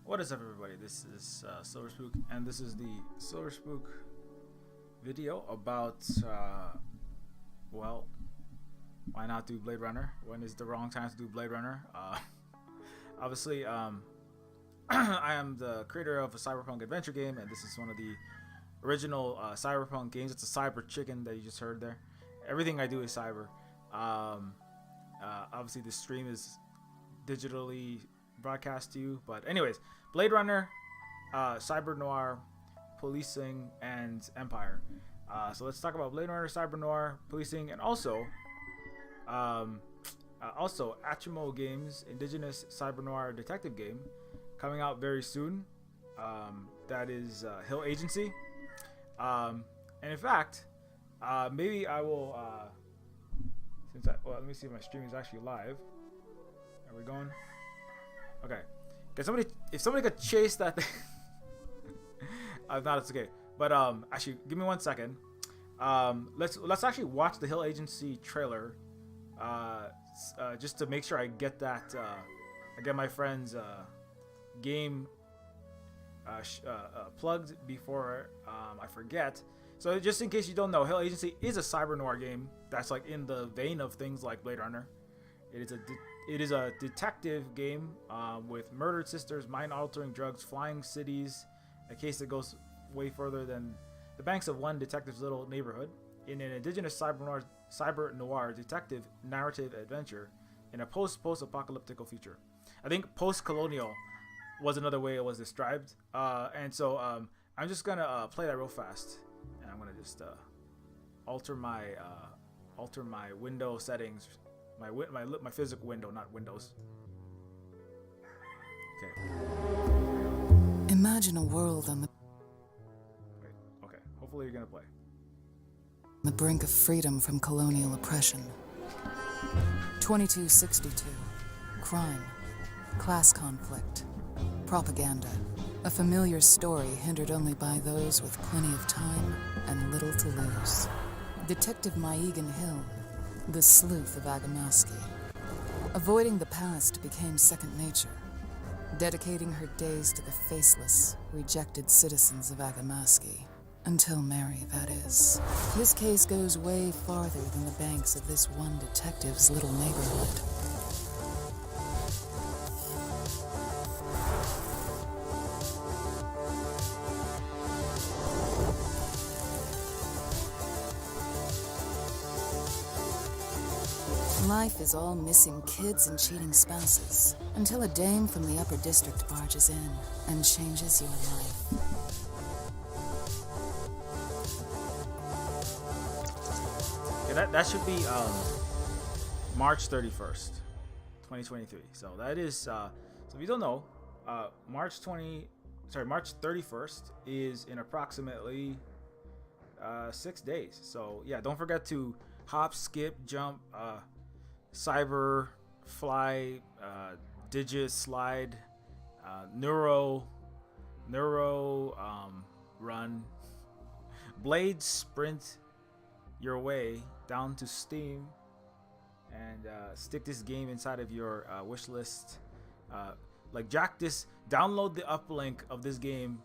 What is up, everybody? This is Silver Spook, and this is the Silver Spook video about, well, why not do Blade Runner? When is the wrong time to do Blade Runner? Obviously, I am the creator of a cyberpunk adventure game, and this is one of the original cyberpunk games. It's a cyber chicken that you just heard there. Everything I do is cyber. Obviously, this stream is digitally broadcast to you, but anyways, Blade Runner, Cybernoir, policing, and Empire. So let's talk about Blade Runner, Cybernoir, policing, and also Achimo Games indigenous Cybernoir detective game coming out very soon. That is Hill Agency. And in fact, maybe I will let me see if my stream is actually live. Are we going? Okay. If somebody could chase that thing. If not, it's okay. But actually, give me 1 second. Let's actually watch the Hill Agency trailer. Just to make sure I get that. I get my friend's game plugged before I forget. So just in case you don't know, Hill Agency is a cyber noir game that's like in the vein of things like Blade Runner. It is a detective game with murdered sisters, mind-altering drugs, flying cities, a case that goes way further than the banks of one detective's little neighborhood, in an indigenous cyber noir detective narrative adventure in a post-apocalyptic future. I think post-colonial was another way it was described, and so I'm just gonna play that real fast, and I'm gonna just alter my window settings. My physical window, not Windows. Okay. Imagine a world on the Wait, okay. Hopefully you're gonna play. brink of freedom from colonial oppression. 2262. Crime. Class conflict. Propaganda. A familiar story hindered only by those with plenty of time and little to lose. Detective Maegan Hill, the sleuth of Agamaski. Avoiding the past became second nature, dedicating her days to the faceless, rejected citizens of Agamaski. Until Mary, that is. This case goes way farther than the banks of this one detective's little neighborhood. Life is all missing kids and cheating spouses, until a dame from the upper district barges in and changes your life. Okay, that should be March 31st, 2023. So that is so if you don't know, March 31st is in approximately 6 days. So yeah, don't forget to hop, skip, jump, cyber, fly, digit, slide, neuro, run, blade, sprint your way down to Steam and stick this game inside of your wish list. Download the uplink of this game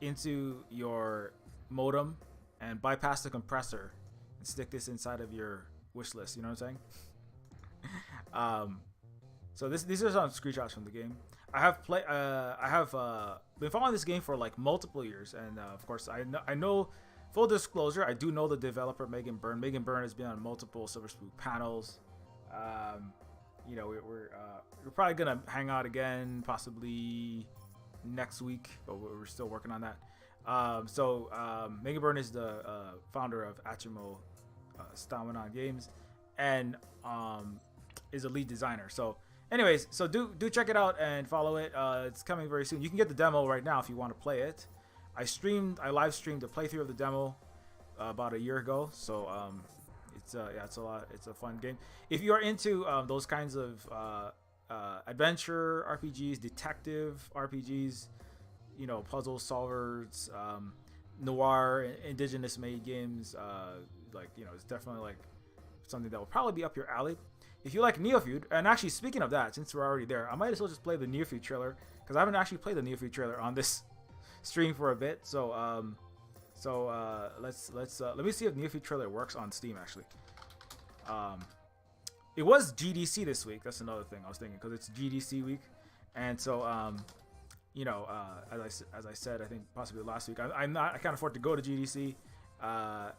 into your modem and bypass the compressor and stick this inside of your wish list. You know what I'm saying? So these are some screenshots from the game. I have been following this game for like multiple years, and of course I know. Full disclosure, I do know the developer Megan Byrne. Megan Byrne has been on multiple Silver Spook panels. We're probably gonna hang out again, possibly next week, but we're still working on that. Megan Byrne is the founder of Achimo Games, and is a lead designer. So anyways, so do check it out and follow it. It's coming very soon. You can get the demo right now if you want to play it. I live streamed a playthrough of the demo about a year ago. So it's a fun game. If you are into those kinds of adventure RPGs, detective RPGs, puzzle solvers, noir, indigenous made games, it's definitely like something that will probably be up your alley. if you like Neofeud, and actually speaking of that, since we're already there, I might as well just play the Neofeud trailer because I haven't actually played the Neofeud trailer on this stream for a bit. So let me see if Neofeud trailer works on Steam actually. It was GDC this week. That's another thing I was thinking because it's GDC week, and so as I said, I think possibly last week, I can't afford to go to GDC. For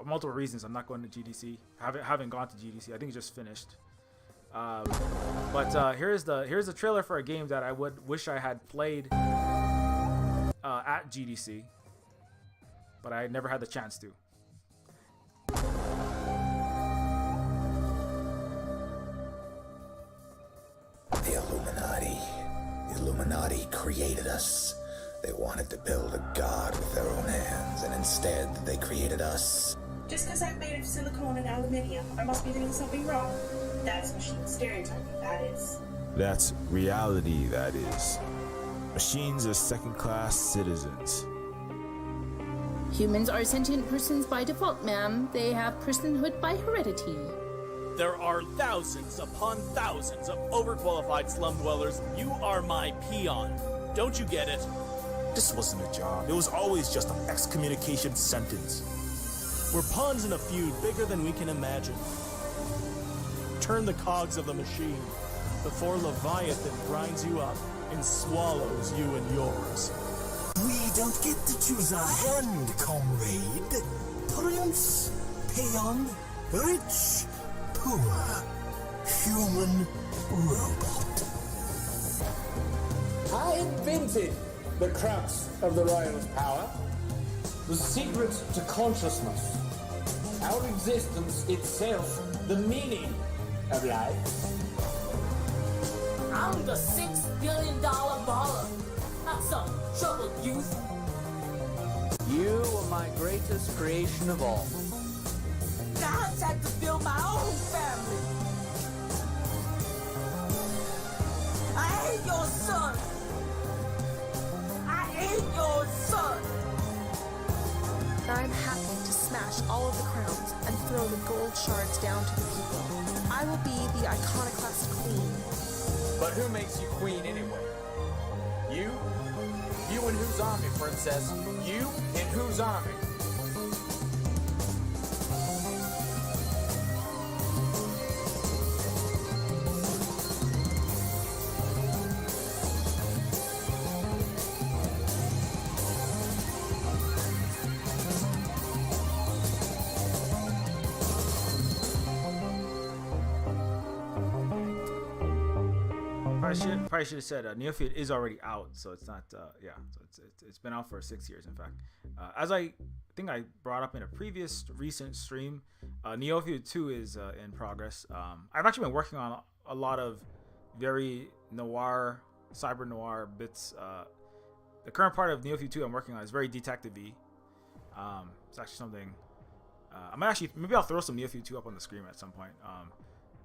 multiple reasons, I'm not going to GDC. Haven't gone to GDC. I think it just finished. But here's the trailer for a game that I wish I had played at GDC, but I never had the chance to. The Illuminati created us. They wanted to build a god with their own hands, and instead they created us. Just because I'm made of silicone and aluminium, I must be doing something wrong. That's machine stereotyping, that is. That's reality, that is. Machines are second-class citizens. Humans are sentient persons by default, ma'am. They have personhood by heredity. There are thousands upon thousands of overqualified slum dwellers. You are my peon. Don't you get it? This wasn't a job. It was always just an excommunication sentence. We're pawns in a feud bigger than we can imagine. Turn the cogs of the machine before Leviathan grinds you up and swallows you and yours. We don't get to choose our hand, comrade. Prince, peon, rich, poor, human, robot. I invented the crux of the royal's power, the secret to consciousness, our existence itself, the meaning of life. I'm the $6 billion baller, not some troubled youth. You are my greatest creation of all. Now I had to build my own family. I hate your son. I hate your son. I'm happy to smash all of the crowns and throw the gold shards down to the people. I will be the iconoclast queen. But who makes you queen anyway? You? You in whose army, princess? You in whose army? Probably should have said Neofeud is already out, so it's not. So it's been out for 6 years, in fact. As I think I brought up in a previous recent stream, Neofeud 2 is in progress. I've actually been working on a lot of very noir, cyber noir bits. The current part of Neofeud 2 I'm working on is very detective-y. It's actually something. Maybe I'll throw some Neofeud 2 up on the screen at some point.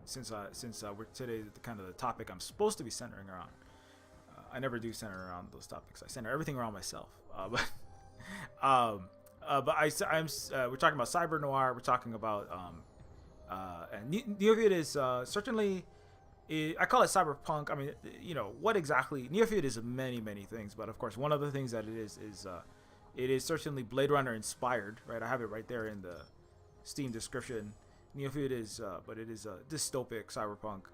Since we're today the topic I'm supposed to be centering around. I never do center around those topics. I center everything around myself. We're talking about Cybernoir. We're talking about and Neofeud is certainly. I call it cyberpunk. I mean, what exactly? Neofeud is many things, but of course, one of the things that it is it is certainly Blade Runner inspired. Right, I have it right there in the Steam description. Neofeud is, but it is a dystopic cyberpunk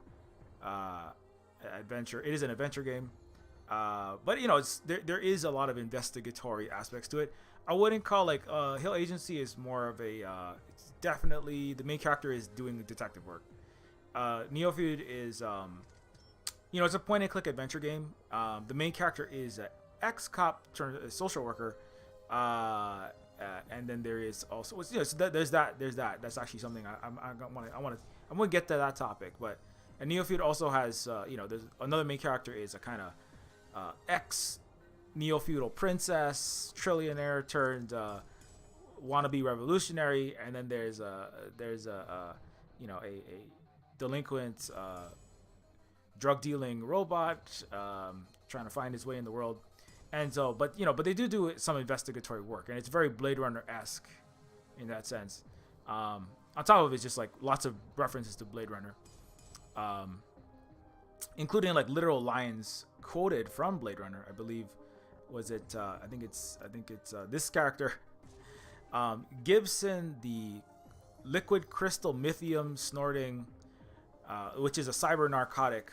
adventure. It is an adventure game, but there is a lot of investigatory aspects to it. I wouldn't call Hill Agency is more of a. It's definitely the main character is doing detective work. Neofeud is, it's a point-and-click adventure game. The main character is an ex-cop turned social worker. And then there is also, so there's that. That's actually something I'm gonna get to that topic. But Neofeud also has, there's another main character is a kind of ex neo-feudal princess, trillionaire turned wannabe revolutionary, and then there's a delinquent drug dealing robot trying to find his way in the world. And so, but they do some investigatory work, and it's very Blade Runner-esque in that sense. on top of it, just like lots of references to Blade Runner, including like literal lines quoted from Blade Runner. I believe was it? I think it's this character, Gibson, the liquid crystal lithium snorting, which is a cyber narcotic,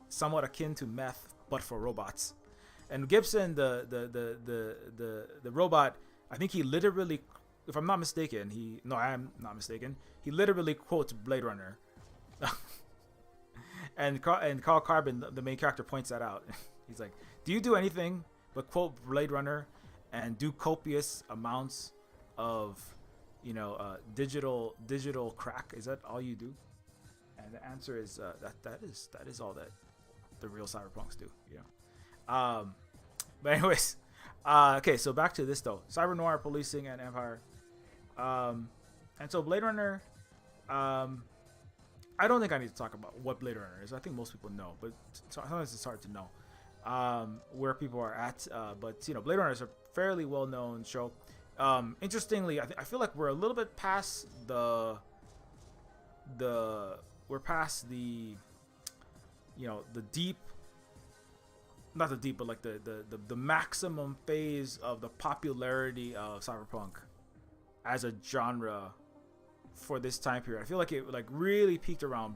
somewhat akin to meth, but for robots. And Gibson, the robot, I think he literally, if I'm not mistaken, I am not mistaken, he literally quotes Blade Runner. and Carl Carbon, the main character, points that out. He's like, do you do anything but quote Blade Runner and do copious amounts of, digital crack? Is that all you do? And the answer is that is all that the real cyberpunks do. But anyways, okay, so back to this though. Cybernoir, policing, and empire. And so Blade Runner, I don't think I need to talk about what Blade Runner is. I think most people know, but sometimes it's hard to know where people are at. But Blade Runner is a fairly well-known show. Interestingly, I feel like we're a little bit past the deep, not the deep, but like the maximum phase of the popularity of cyberpunk as a genre for this time period. I feel like it like really peaked around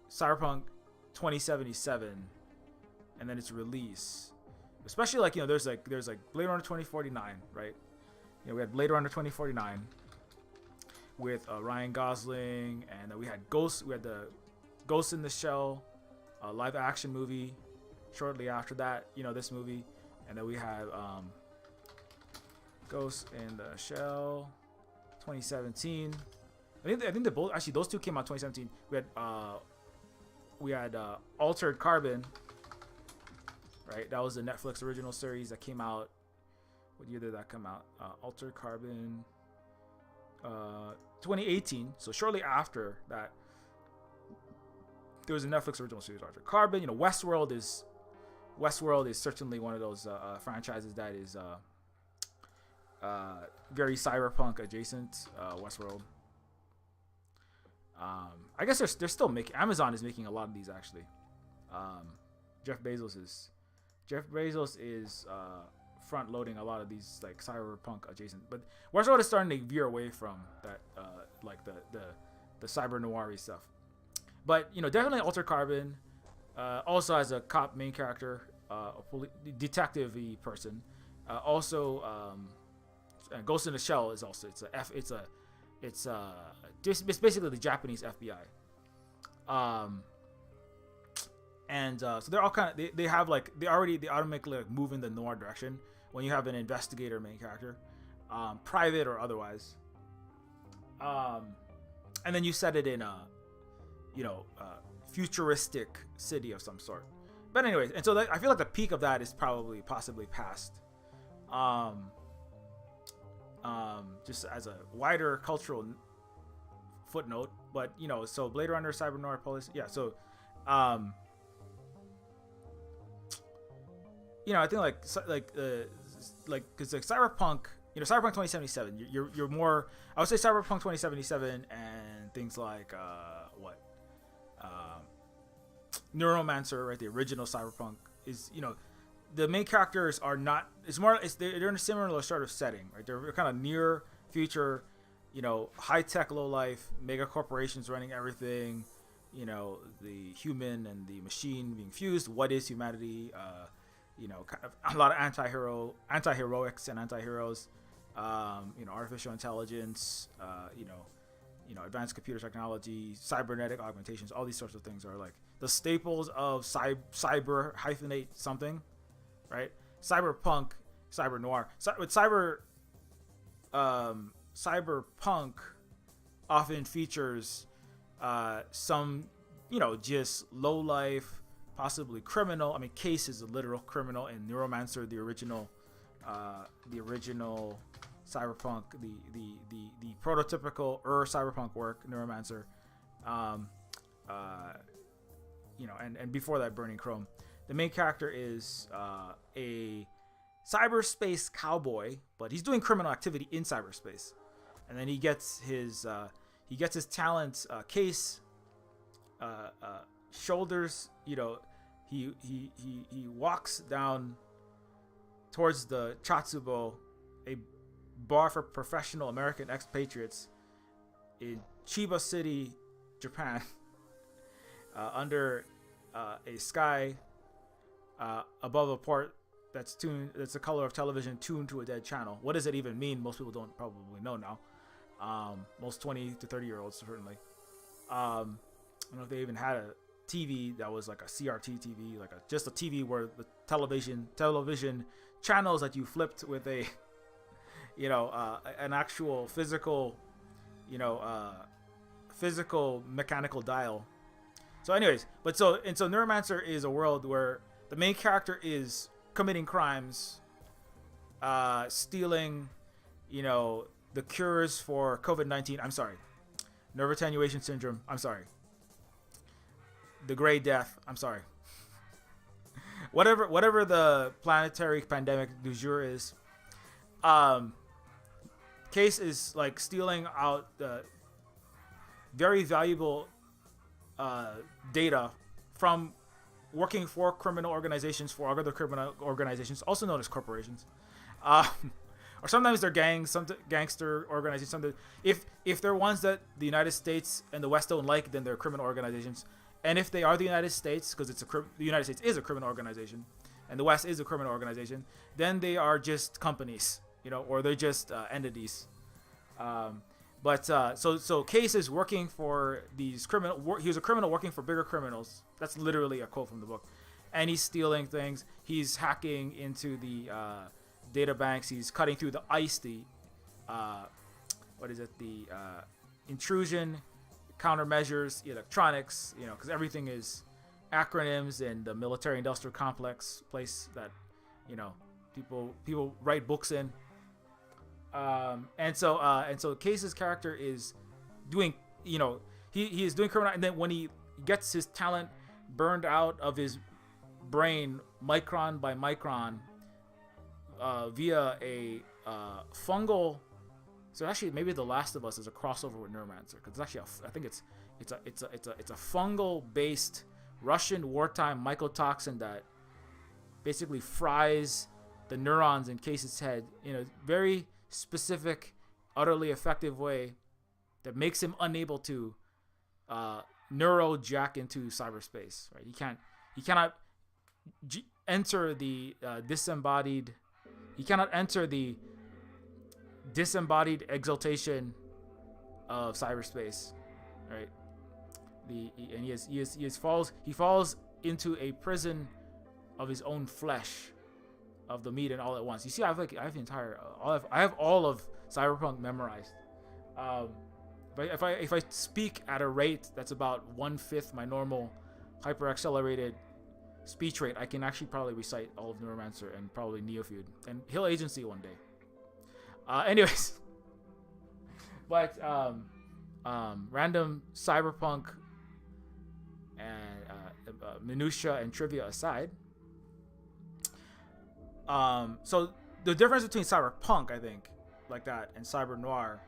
Cyberpunk 2077 and then its release. Especially like, there's like Blade Runner 2049, right? We had Blade Runner 2049 with Ryan Gosling, and we had the Ghost in the Shell live action movie shortly after that, this movie. And then we had Ghost in the Shell 2017. I think they both, actually those two came out 2017. We had Altered Carbon, right? That was the Netflix original series that came out. What year did that come out? Altered Carbon 2018. So shortly after that, there was a Netflix original series, Altered Carbon. Westworld is certainly one of those franchises that is very cyberpunk adjacent. Westworld. I guess they're still making. Amazon is making a lot of these actually. Jeff Bezos is front loading a lot of these like cyberpunk adjacent. But Westworld is starting to veer away from that, like the cyber noir stuff. But definitely Altered Carbon also has a cop main character, a detective-y person. Also, Ghost in the Shell is also it's basically the Japanese FBI. So they're all kind of they automatically like move in the noir direction when you have an investigator main character, private or otherwise. And then you set it in a futuristic city of some sort. But anyways, and so I feel like the peak of that is possibly past. Just as a wider cultural footnote, but so Blade Runner, Cybernoir, Police, yeah. So, I think because like Cyberpunk, Cyberpunk 2077, you're more. I would say Cyberpunk 2077 and things like Neuromancer, right? The original Cyberpunk is the main characters are not. They're in a similar sort of setting, right? They're kind of near future, high tech, low life, mega corporations running everything. The human and the machine being fused. What is humanity? Kind of a lot of anti-heroics and anti-heroes. Artificial intelligence. Advanced computer technology, cybernetic augmentations. All these sorts of things are like the staples of cyber hyphenate something. Right, cyberpunk, cyber noir. With cyberpunk often features some, just low life, possibly criminal. I mean, Case is a literal criminal in Neuromancer, the original cyberpunk, the prototypical cyberpunk work, Neuromancer. And before that, Burning Chrome. The main character is a cyberspace cowboy, but he's doing criminal activity in cyberspace. and then he gets his talent case shoulders. You know, he walks down towards the Chatsubo, a bar for professional American expatriates in Chiba City, Japan, under a sky above a port that's the color of television tuned to a dead channel. What does it even mean? Most people don't probably know now. Most 20 to 30 year olds certainly. I don't know if they even had a TV that was like a CRT TV, like just a TV where the television channels that you flipped with a, you know, an actual physical, you know, physical mechanical dial. So anyways, so Neuromancer is a world where the main character is committing crimes, stealing, you know, the cures for COVID-19. I'm sorry, nerve attenuation syndrome. I'm sorry, the Gray Death. I'm sorry. Whatever the planetary pandemic du jour is, Case is like stealing out very valuable data from working for criminal organizations, for other criminal organizations, also known as corporations, or sometimes they're gangs, some gangster organizations. Some if they're ones that the United States and the West don't like, then they're criminal organizations. And if they are the United States, because the United States is a criminal organization, and the West is a criminal organization, then they are just companies, you know, or they're just entities. So Case is working for these criminal. He was a criminal working for bigger criminals. That's literally a quote from the book. And he's stealing things. He's hacking into the data banks. He's cutting through the ICE, the intrusion countermeasures, electronics. You know, because everything is acronyms in the military-industrial complex, place that, you know, people write books in. And so Case's character is doing, you know, he is doing criminal, and then when he gets his talent burned out of his brain micron by micron via a fungal. So actually, maybe The Last of Us is a crossover with Neuromancer, because it's actually I think it's a fungal based Russian wartime mycotoxin that basically fries the neurons in Case's head in a very specific, utterly effective way that makes him unable to neurojack into cyberspace. Right? He cannot enter the disembodied. He cannot enter the disembodied exaltation of cyberspace. Right? He falls into a prison of his own flesh, of the meat and all at once. You see, I have all of Cyberpunk memorized. If I speak at a rate that's about 1/5 my normal hyper accelerated speech rate, I can actually probably recite all of Neuromancer and probably Neofeud and Hill Agency one day. Anyways, but random Cyberpunk and minutia and trivia aside. So the difference between Cyberpunk, I think, like that, and Cybernoir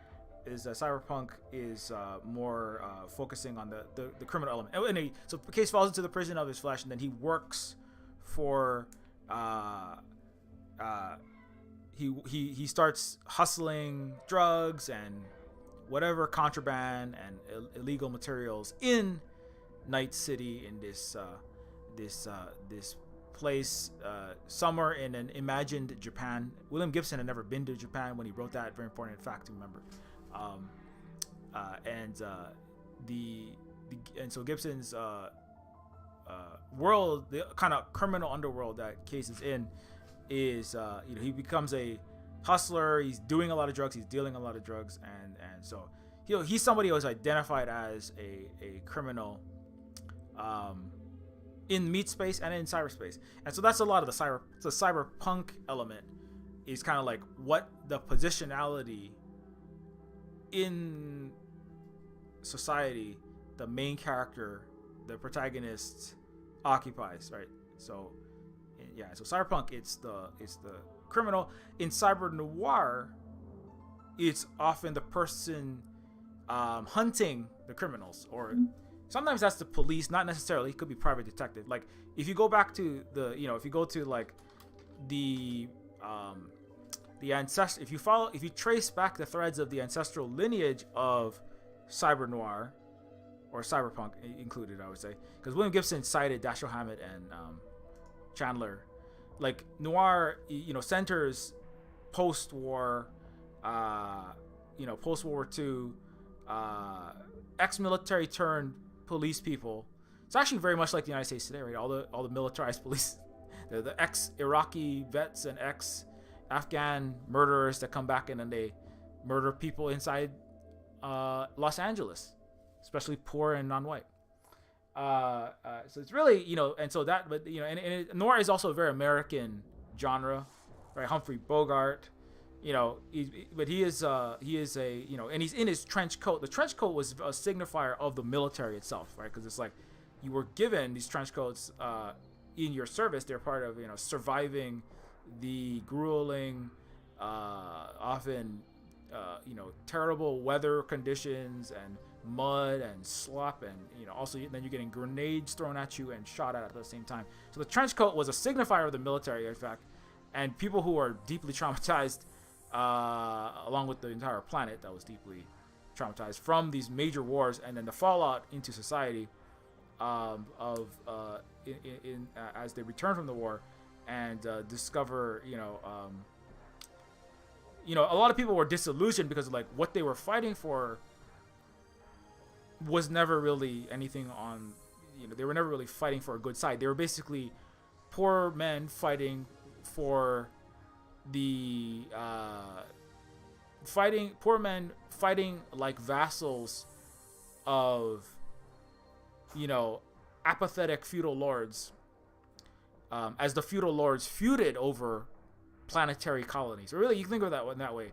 is that Cyberpunk is more focusing on the criminal element. And so Case falls into the prison of his flesh, and then he works for he starts hustling drugs and whatever contraband and illegal materials in Night City, in this place somewhere in an imagined Japan. William Gibson had never been to Japan when he wrote that. Very important fact to remember. And so Gibson's world, the kind of criminal underworld that Case is in, is he becomes a hustler. He's doing a lot of drugs. He's dealing a lot of drugs, and so he's somebody who is identified as a criminal. In meat space and in cyberspace. And so that's a lot of the cyberpunk element, is kind of like what the positionality in society the main character, the protagonist, occupies, right? So so cyberpunk, it's the criminal. In cybernoir, it's often the person hunting the criminals, or sometimes that's the police, not necessarily. It could be private detective. Like if you go back to if you go to like the ancestor, if you trace back the threads of the ancestral lineage of Cybernoir, or cyberpunk included, I would say, because William Gibson cited Dashiell Hammett and Chandler. Like noir, centers post-war, post-World War II, ex-military turned police people. It's actually very much like the United States today, right? All the militarized police, the ex-Iraqi vets and ex-Afghan murderers that come back and then they murder people inside Los Angeles, especially poor and non-white. So it's really, and so that, but and noir is also a very American genre, right? Humphrey Bogart, but he is a, and he's in his trench coat. The trench coat was a signifier of the military itself, right? Because it's like you were given these trench coats in your service. They're part of, surviving the grueling, often, terrible weather conditions and mud and slop, and also then you're getting grenades thrown at you and shot at the same time. So the trench coat was a signifier of the military, in fact, and people who are deeply traumatized, along with the entire planet that was deeply traumatized from these major wars, and then the fallout into society as they return from the war and discover, a lot of people were disillusioned because of like what they were fighting for was never really anything on, they were never really fighting for a good side. They were basically poor men fighting for the fighting like vassals of, apathetic feudal lords, as the feudal lords feuded over planetary colonies. Or really, you can think of that in that way.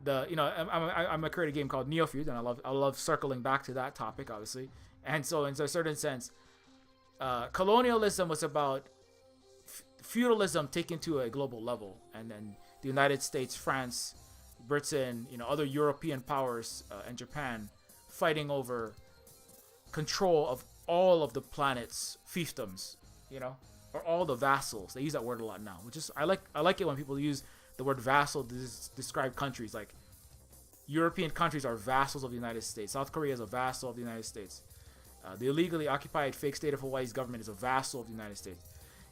I'm a creative game called Neofeud, and I love circling back to that topic, obviously. And so, in a certain sense, colonialism was about feudalism taken to a global level, and then the United States, France, Britain, other European powers, and Japan fighting over control of all of the planet's fiefdoms, or all the vassals. They use that word a lot now, which is I like it when people use the word vassal to describe countries. Like European countries are vassals of the United States. South Korea is a vassal of the United States. The illegally occupied fake state of Hawaii's government is a vassal of the United States.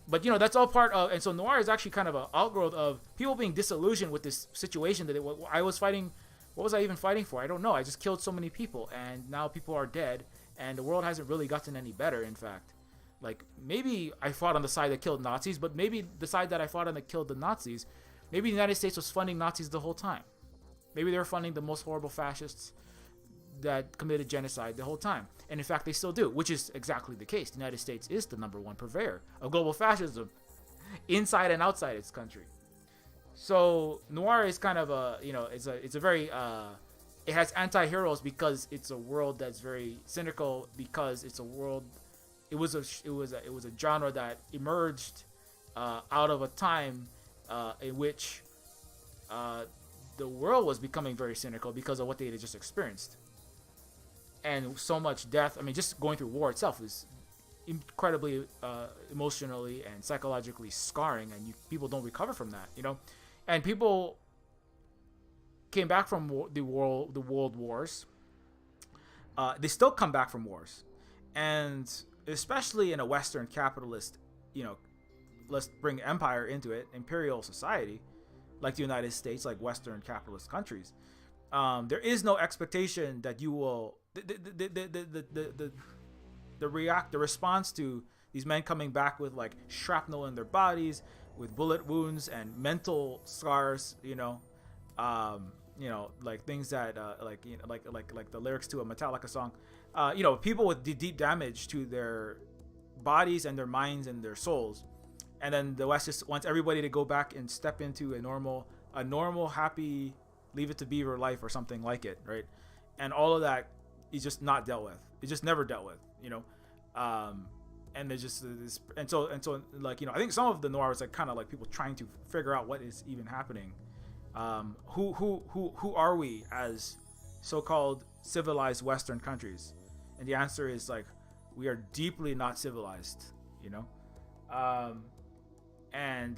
But that's all part of, and so noir is actually kind of an outgrowth of people being disillusioned with this situation that I was fighting. What was I even fighting for? I don't know. I just killed so many people, and now people are dead, and the world hasn't really gotten any better. In fact, like maybe I fought on the side that killed Nazis, but maybe the side that I fought on that killed the Nazis, maybe the United States was funding Nazis the whole time. Maybe they were funding the most horrible fascists that committed genocide the whole time. And in fact, they still do, which is exactly the case. The United States is the #1 purveyor of global fascism inside and outside its country. So noir is kind of a, it's a very, it has anti-heroes because it's a world that's very cynical, because it's a world, it was a genre that emerged out of a time in which the world was becoming very cynical because of what they had just experienced. And so much death. I mean, just going through war itself is incredibly emotionally and psychologically scarring, and people don't recover from that, And people came back from the world wars. They still come back from wars, and especially in a Western capitalist, let's bring empire into it, imperial society, like the United States, like Western capitalist countries. There is no expectation that you will the response to these men coming back with like shrapnel in their bodies, with bullet wounds and mental scars, like things that like the lyrics to a Metallica song, people with deep damage to their bodies and their minds and their souls. And then the West just wants everybody to go back and step into a normal, happy, Leave It to Beaver life or something like it, right? And all of that is just not dealt with. It's just never dealt with, and there's just this, and so like, I think some of the noir is like kind of like people trying to figure out what is even happening. Who are we as so-called civilized Western countries? And the answer is like, we are deeply not civilized, you know. And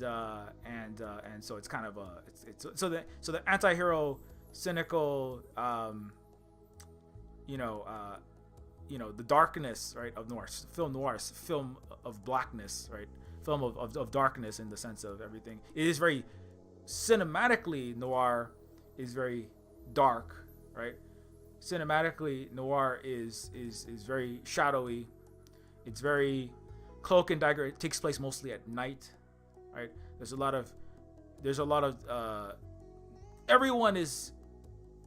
so it's kind of it's so the anti-hero, cynical, the darkness, right, of noir, film of blackness, right, film of darkness in the sense of everything. It is very cinematically noir, is very dark, right? Cinematically noir is very shadowy. It's very cloak and dagger. It takes place mostly at night, right? There's a lot of everyone is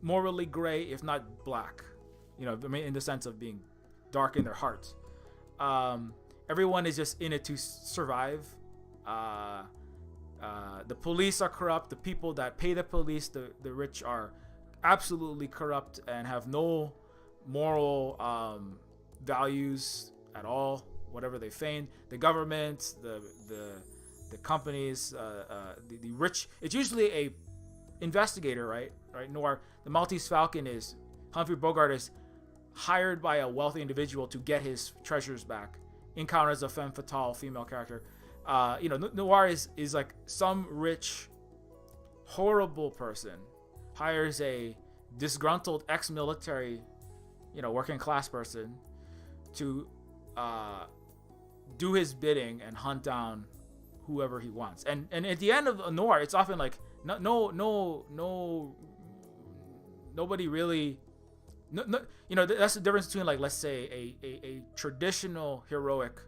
morally gray, if not black, you know, I mean, in the sense of being dark in their hearts. Everyone is just in it to survive. The police are corrupt. The people that pay the police, the rich, are absolutely corrupt and have no moral values at all, whatever they feign. The government, the companies, the rich. It's usually a investigator, right? Noir. The Maltese Falcon is Humphrey Bogart is hired by a wealthy individual to get his treasures back. Encounters a femme fatale female character. Noir is like some rich, horrible person hires a disgruntled ex-military, working class person to do his bidding and hunt down whoever he wants. And at the end of a noir, it's often like nobody really. That's the difference between, like, let's say a traditional heroic,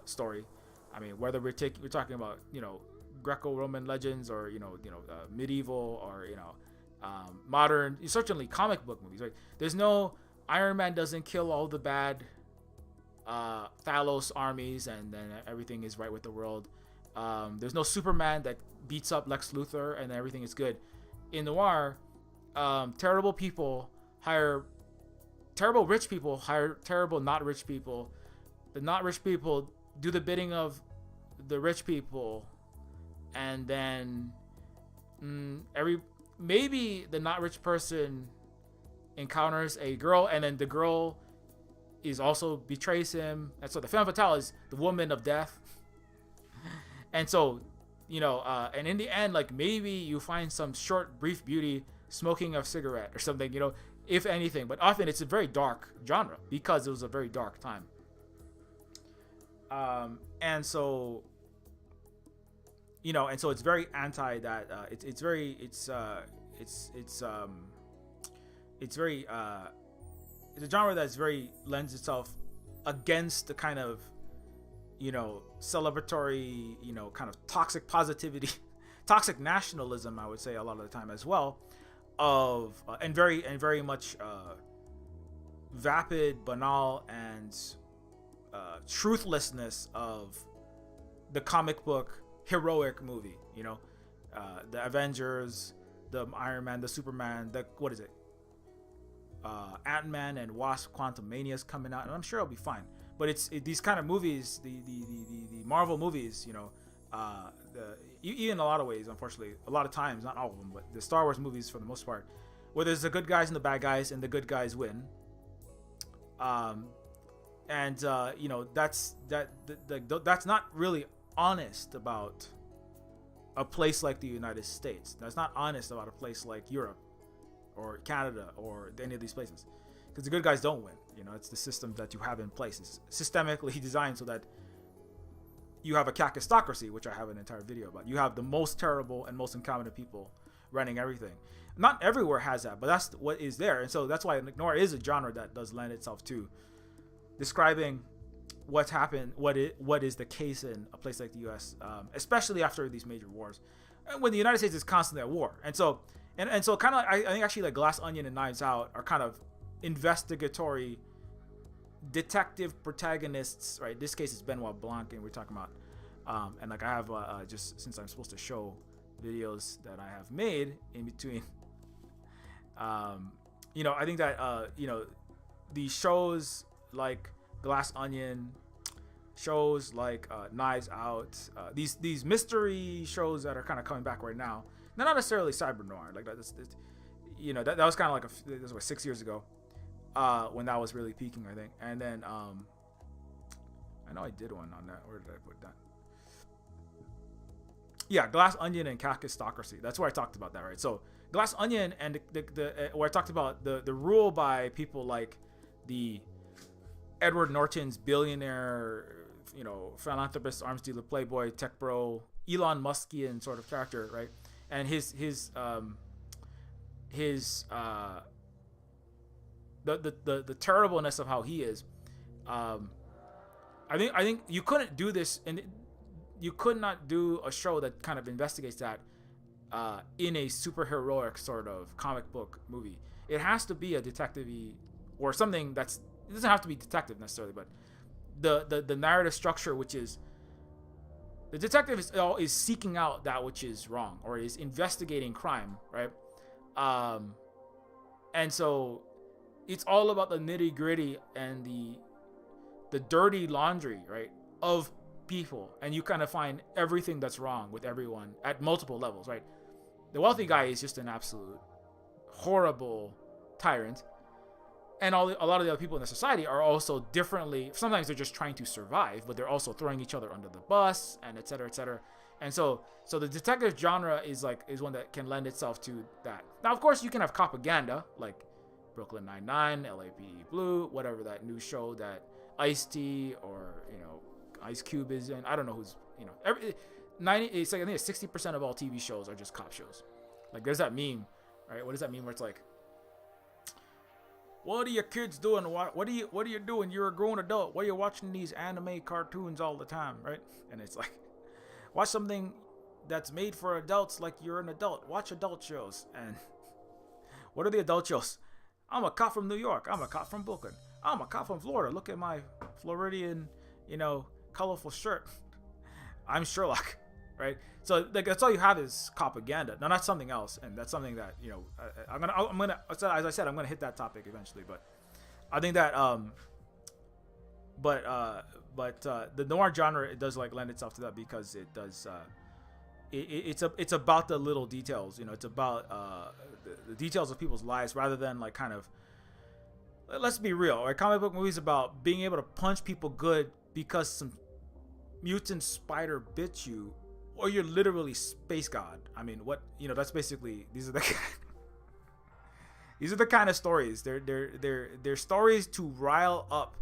story. I mean, whether we're talking about, Greco-Roman legends or medieval or modern, certainly comic book movies, right? There's no Iron Man doesn't kill all the bad Thalos armies and then everything is right with the world. There's no Superman that beats up Lex Luthor and then everything is good. In noir, terrible people hire terrible rich people, hire terrible not rich people. The not rich people do the bidding of the rich people, and then maybe the not rich person encounters a girl, and then the girl is also betrays him, and so the femme fatale is the woman of death. And so, and in the end, like, maybe you find some short, brief beauty smoking a cigarette or something, if anything. But often it's a very dark genre because it was a very dark time. And so it's very anti that. It's a genre that's very lends itself against the kind of celebratory, kind of toxic positivity, toxic nationalism, I would say, a lot of the time as well, of and very much vapid, banal, and truthlessness of the comic book heroic movie. The Avengers, the Iron Man, the Superman, Ant-Man and Wasp: Quantumania's coming out, and I'm sure it'll be fine. But these kind of movies, the Marvel movies, in a lot of ways, unfortunately, a lot of times, not all of them, but the Star Wars movies for the most part, where there's the good guys and the bad guys, and the good guys win. That's not really honest about a place like the United States. That's not honest about a place like Europe or Canada or any of these places, because the good guys don't win. It's the system that you have in place. It's systemically designed so that you have a kakistocracy, which I have an entire video about. You have the most terrible and most incompetent people running everything. Not everywhere has that, but that's what is there. And so that's why noir is a genre that does lend itself to describing what's happened, what is the case in a place like the U.S., especially after these major wars, when the United States is constantly at war. And so kind of, I think actually, like, Glass Onion and Knives Out are kind of investigatory detective protagonists, right? This case is Benoit Blanc, and we're talking about, and like I have just since I'm supposed to show videos that I have made in between, I think that these shows like Glass Onion, shows like Knives Out, these mystery shows that are kind of coming back right now. They're not necessarily cyber noir, like that. you know, that was kind of like this was what, 6 years ago, when that was really peaking, I think. And then I know I did one on that. Where did I put that? Yeah, Glass Onion and Kakistocracy. That's where I talked about that, right? So Glass Onion and where I talked about the rule by people like the Edward Norton's billionaire, you know, philanthropist, arms dealer, playboy, tech bro, Elon Muskian sort of character, right? And his the terribleness of how he is. I think you couldn't do this, and you could not do a show that kind of investigates that in a superheroic sort of comic book movie. It has to be a detective-y or something that's, it doesn't have to be detective necessarily, but the narrative structure, which is the detective is seeking out that which is wrong or is investigating crime, right? And so it's all about the nitty-gritty and the dirty laundry, right, of people, and you kind of find everything that's wrong with everyone at multiple levels, right? The wealthy guy is just an absolute horrible tyrant, and a lot of the other people in the society are also differently. Sometimes they're just trying to survive, but they're also throwing each other under the bus, and et cetera, et cetera. And so the detective genre is one that can lend itself to that. Now, of course, you can have propaganda like Brooklyn Nine-Nine, LAPD Blue, whatever that new show that Ice-T or, you know, Ice Cube is in. I don't know who's, you know, it's like, I think 60% of all TV shows are just cop shows. Like, there's that meme, right? What does that mean where it's like, what are your kids doing? What are you doing? You're a grown adult. Why are you watching these anime cartoons all the time, right? And it's like, watch something that's made for adults like you're an adult. Watch adult shows. And what are the adult shows? I'm a cop from New York. I'm a cop from Brooklyn. I'm a cop from Florida. Look at my Floridian, you know, colorful shirt. I'm Sherlock, right? So like that's all you have is propaganda. Now that's something else, and that's something that, you know, I'm gonna as I said, I'm gonna hit that topic eventually. But I think that the noir genre, it does like lend itself to that because it does it's about the little details, you know. It's about the details of people's lives rather than like kind of, let's be real, right? Comic book movies about being able to punch people good because some mutant spider bit you, or you're literally space god. I mean, what, you know, that's basically, these are the kind of stories. They're stories to rile up.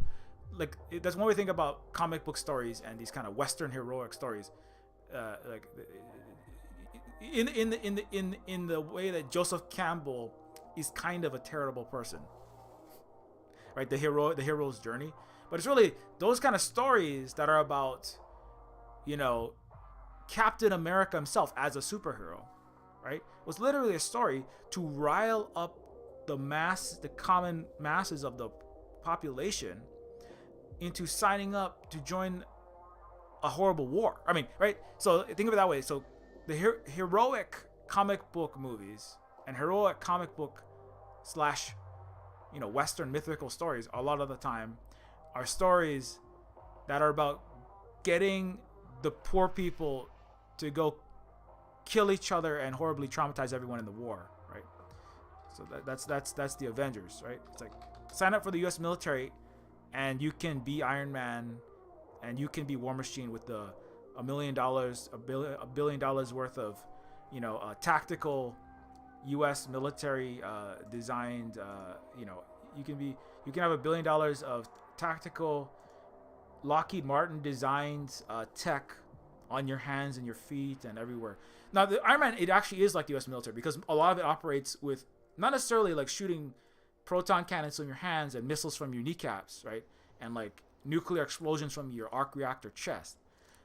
Like, that's one way to think about comic book stories and these kind of Western heroic stories. Like in the way that Joseph Campbell is kind of a terrible person, right? The hero's journey. But it's really those kind of stories that are about, you know, Captain America himself as a superhero, right? It was literally a story to rile up the common masses of the population into signing up to join a horrible war. I mean, right? So think of it that way. So the heroic comic book movies and heroic comic book / you know, Western mythical stories a lot of the time are stories that are about getting the poor people to go kill each other and horribly traumatize everyone in the war, right? So that's the Avengers, right? It's like, sign up for the U.S. military and you can be Iron Man and you can be War Machine with $1 million, $1 billion worth of, you know, tactical U.S. military designed, you know, you can have $1 billion of tactical Lockheed Martin designed tech on your hands and your feet and everywhere. Now the Iron Man, it actually is like the U.S. military because a lot of it operates with not necessarily like shooting proton cannons from your hands and missiles from your kneecaps, right? And like nuclear explosions from your arc reactor chest.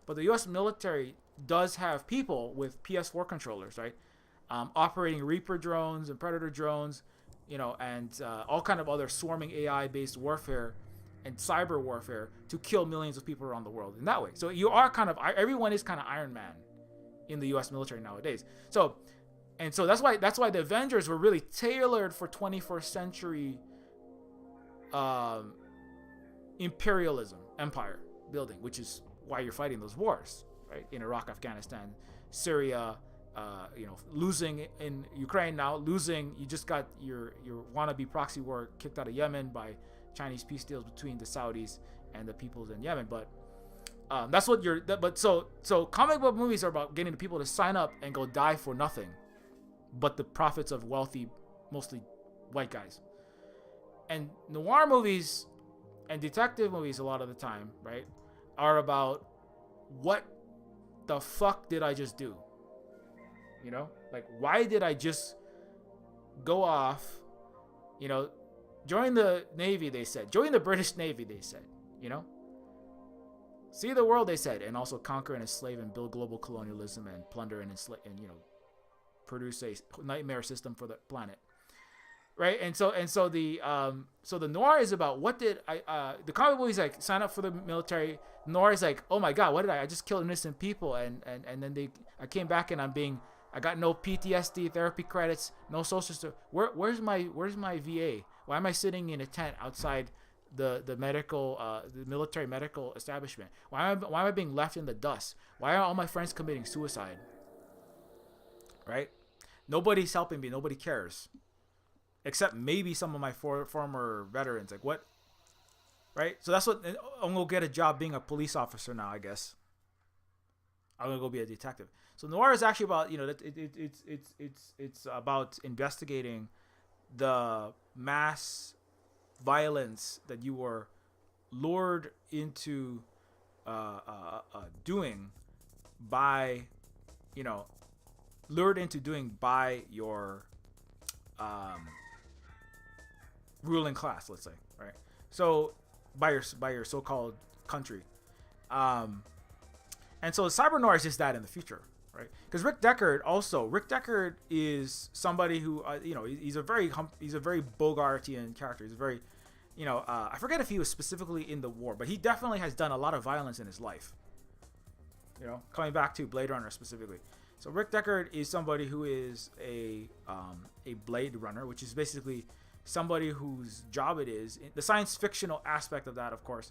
But the U.S. military does have people with PS4 controllers, right? Operating Reaper drones and Predator drones, you know, and all kind of other swarming AI-based warfare and cyber warfare to kill millions of people around the world in that way. So you are kind of, everyone is kind of Iron Man in the U.S. military nowadays. So that's why the Avengers were really tailored for 21st century imperialism, empire building, which is why you're fighting those wars, right? In Iraq, Afghanistan, Syria, losing in Ukraine now, losing. You just got your wannabe proxy war kicked out of Yemen by Chinese peace deals between the Saudis and the peoples in Yemen. But that's what you're. But so comic book movies are about getting the people to sign up and go die for nothing, but the profits of wealthy, mostly white guys. And noir movies and detective movies a lot of the time, right, are about what the fuck did I just do? You know, like, why did I just go off? You know, join the Navy, they said. Join the British Navy, they said. You know, see the world, they said, and also conquer and enslave and build global colonialism and plunder and enslave and, you know, produce a nightmare system for the planet. Right, and so the noir is about what did I the comic book is like sign up for the military. Noir is like, oh my god, what did I just killed innocent people, and then I came back and I got no PTSD therapy credits, no social stuff. Where's my VA? Why am I sitting in a tent outside the medical the military medical establishment? Why am I being left in the dust? Why are all my friends committing suicide? Right, nobody's helping me. Nobody cares. Except maybe some of my former veterans. Like, what? Right? So that's what... I'm going to get a job being a police officer now, I guess. I'm going to go be a detective. So noir is actually about, you know, it's about investigating the mass violence that you were lured into doing by, you know, by your... ruling class, let's say, right? So by your so-called country, and so Cybernoir is just that in the future, right? Because Rick Deckard is somebody who you know, he's a very Bogartian character. He's a very, you know, I forget if he was specifically in the war, but he definitely has done a lot of violence in his life. You know, coming back to Blade Runner specifically. So Rick Deckard is somebody who is a Blade Runner, which is basically somebody whose job it is. The science fictional aspect of that, of course.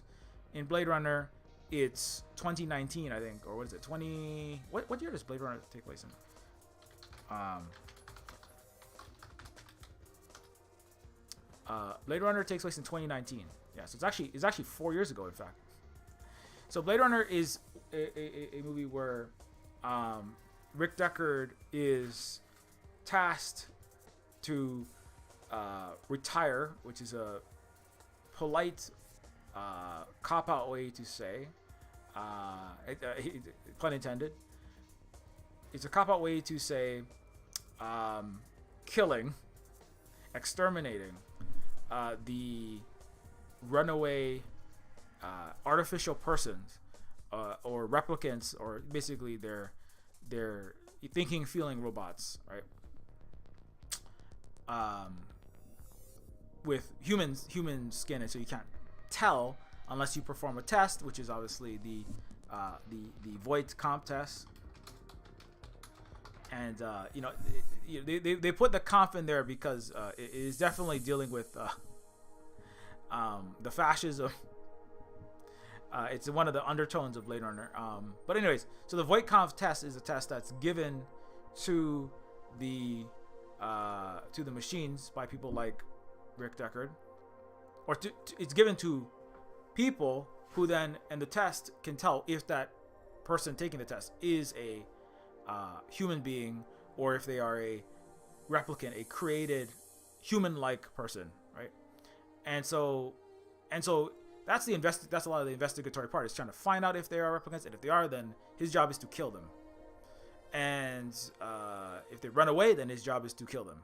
In Blade Runner, it's 2019, I think, or what is it? What year does Blade Runner take place in? Blade Runner takes place in 2019. Yeah, so it's actually 4 years ago, in fact. So Blade Runner is a movie where Rick Deckard is tasked to retire, which is a polite cop-out way to say, pun intended. It's a cop-out way to say killing, exterminating the runaway artificial persons or replicants, or basically their thinking, feeling robots, right? With human skin, and so you can't tell unless you perform a test, which is obviously the Voight comp test. And you know, they put the comp in there because it is definitely dealing with the fascism. It's one of the undertones of Blade Runner. But anyways, so the Voight comp test is a test that's given to the machines by people like Rick Deckard, or it's given to people who then, and the test can tell if that person taking the test is a human being, or if they are a replicant, a created human-like person, right? And so that's that's a lot of the investigatory part, is trying to find out if they are replicants, and if they are, then his job is to kill them. And if they run away, then his job is to kill them.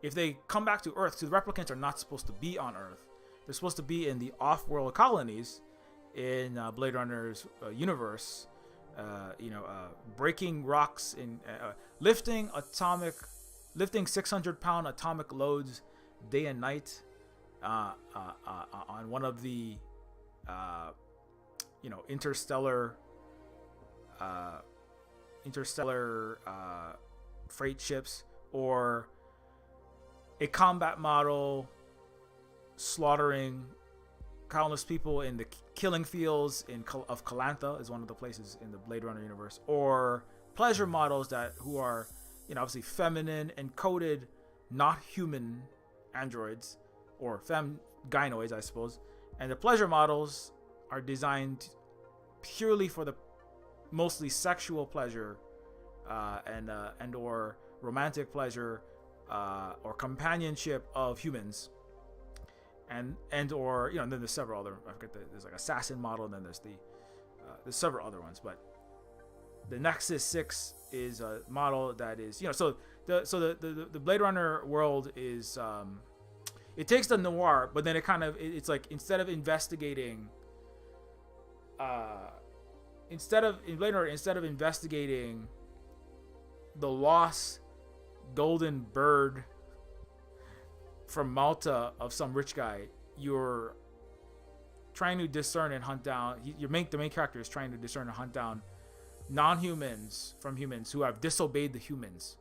If they come back to Earth, so the replicants are not supposed to be on Earth. They're supposed to be in the off-world colonies in Blade Runner's universe. Breaking rocks, in lifting 600-pound atomic loads day and night on one of the interstellar freight ships, or a combat model slaughtering countless people in the killing fields of Calantha, is one of the places in the Blade Runner universe, or pleasure models who are, obviously feminine, encoded, not human androids or gynoids, I suppose. And the pleasure models are designed purely for the mostly sexual pleasure, and or romantic pleasure, or companionship of humans. And or then there's several other, I forget, there's like assassin model, and then there's there's several other ones, but the Nexus 6 is a model that is, so the Blade Runner world is, it takes the noir, but then it's like, instead of investigating the lost golden bird from Malta of some rich guy, you're trying to discern and hunt down. The main character is trying to discern and hunt down non-humans from humans who have disobeyed the humans.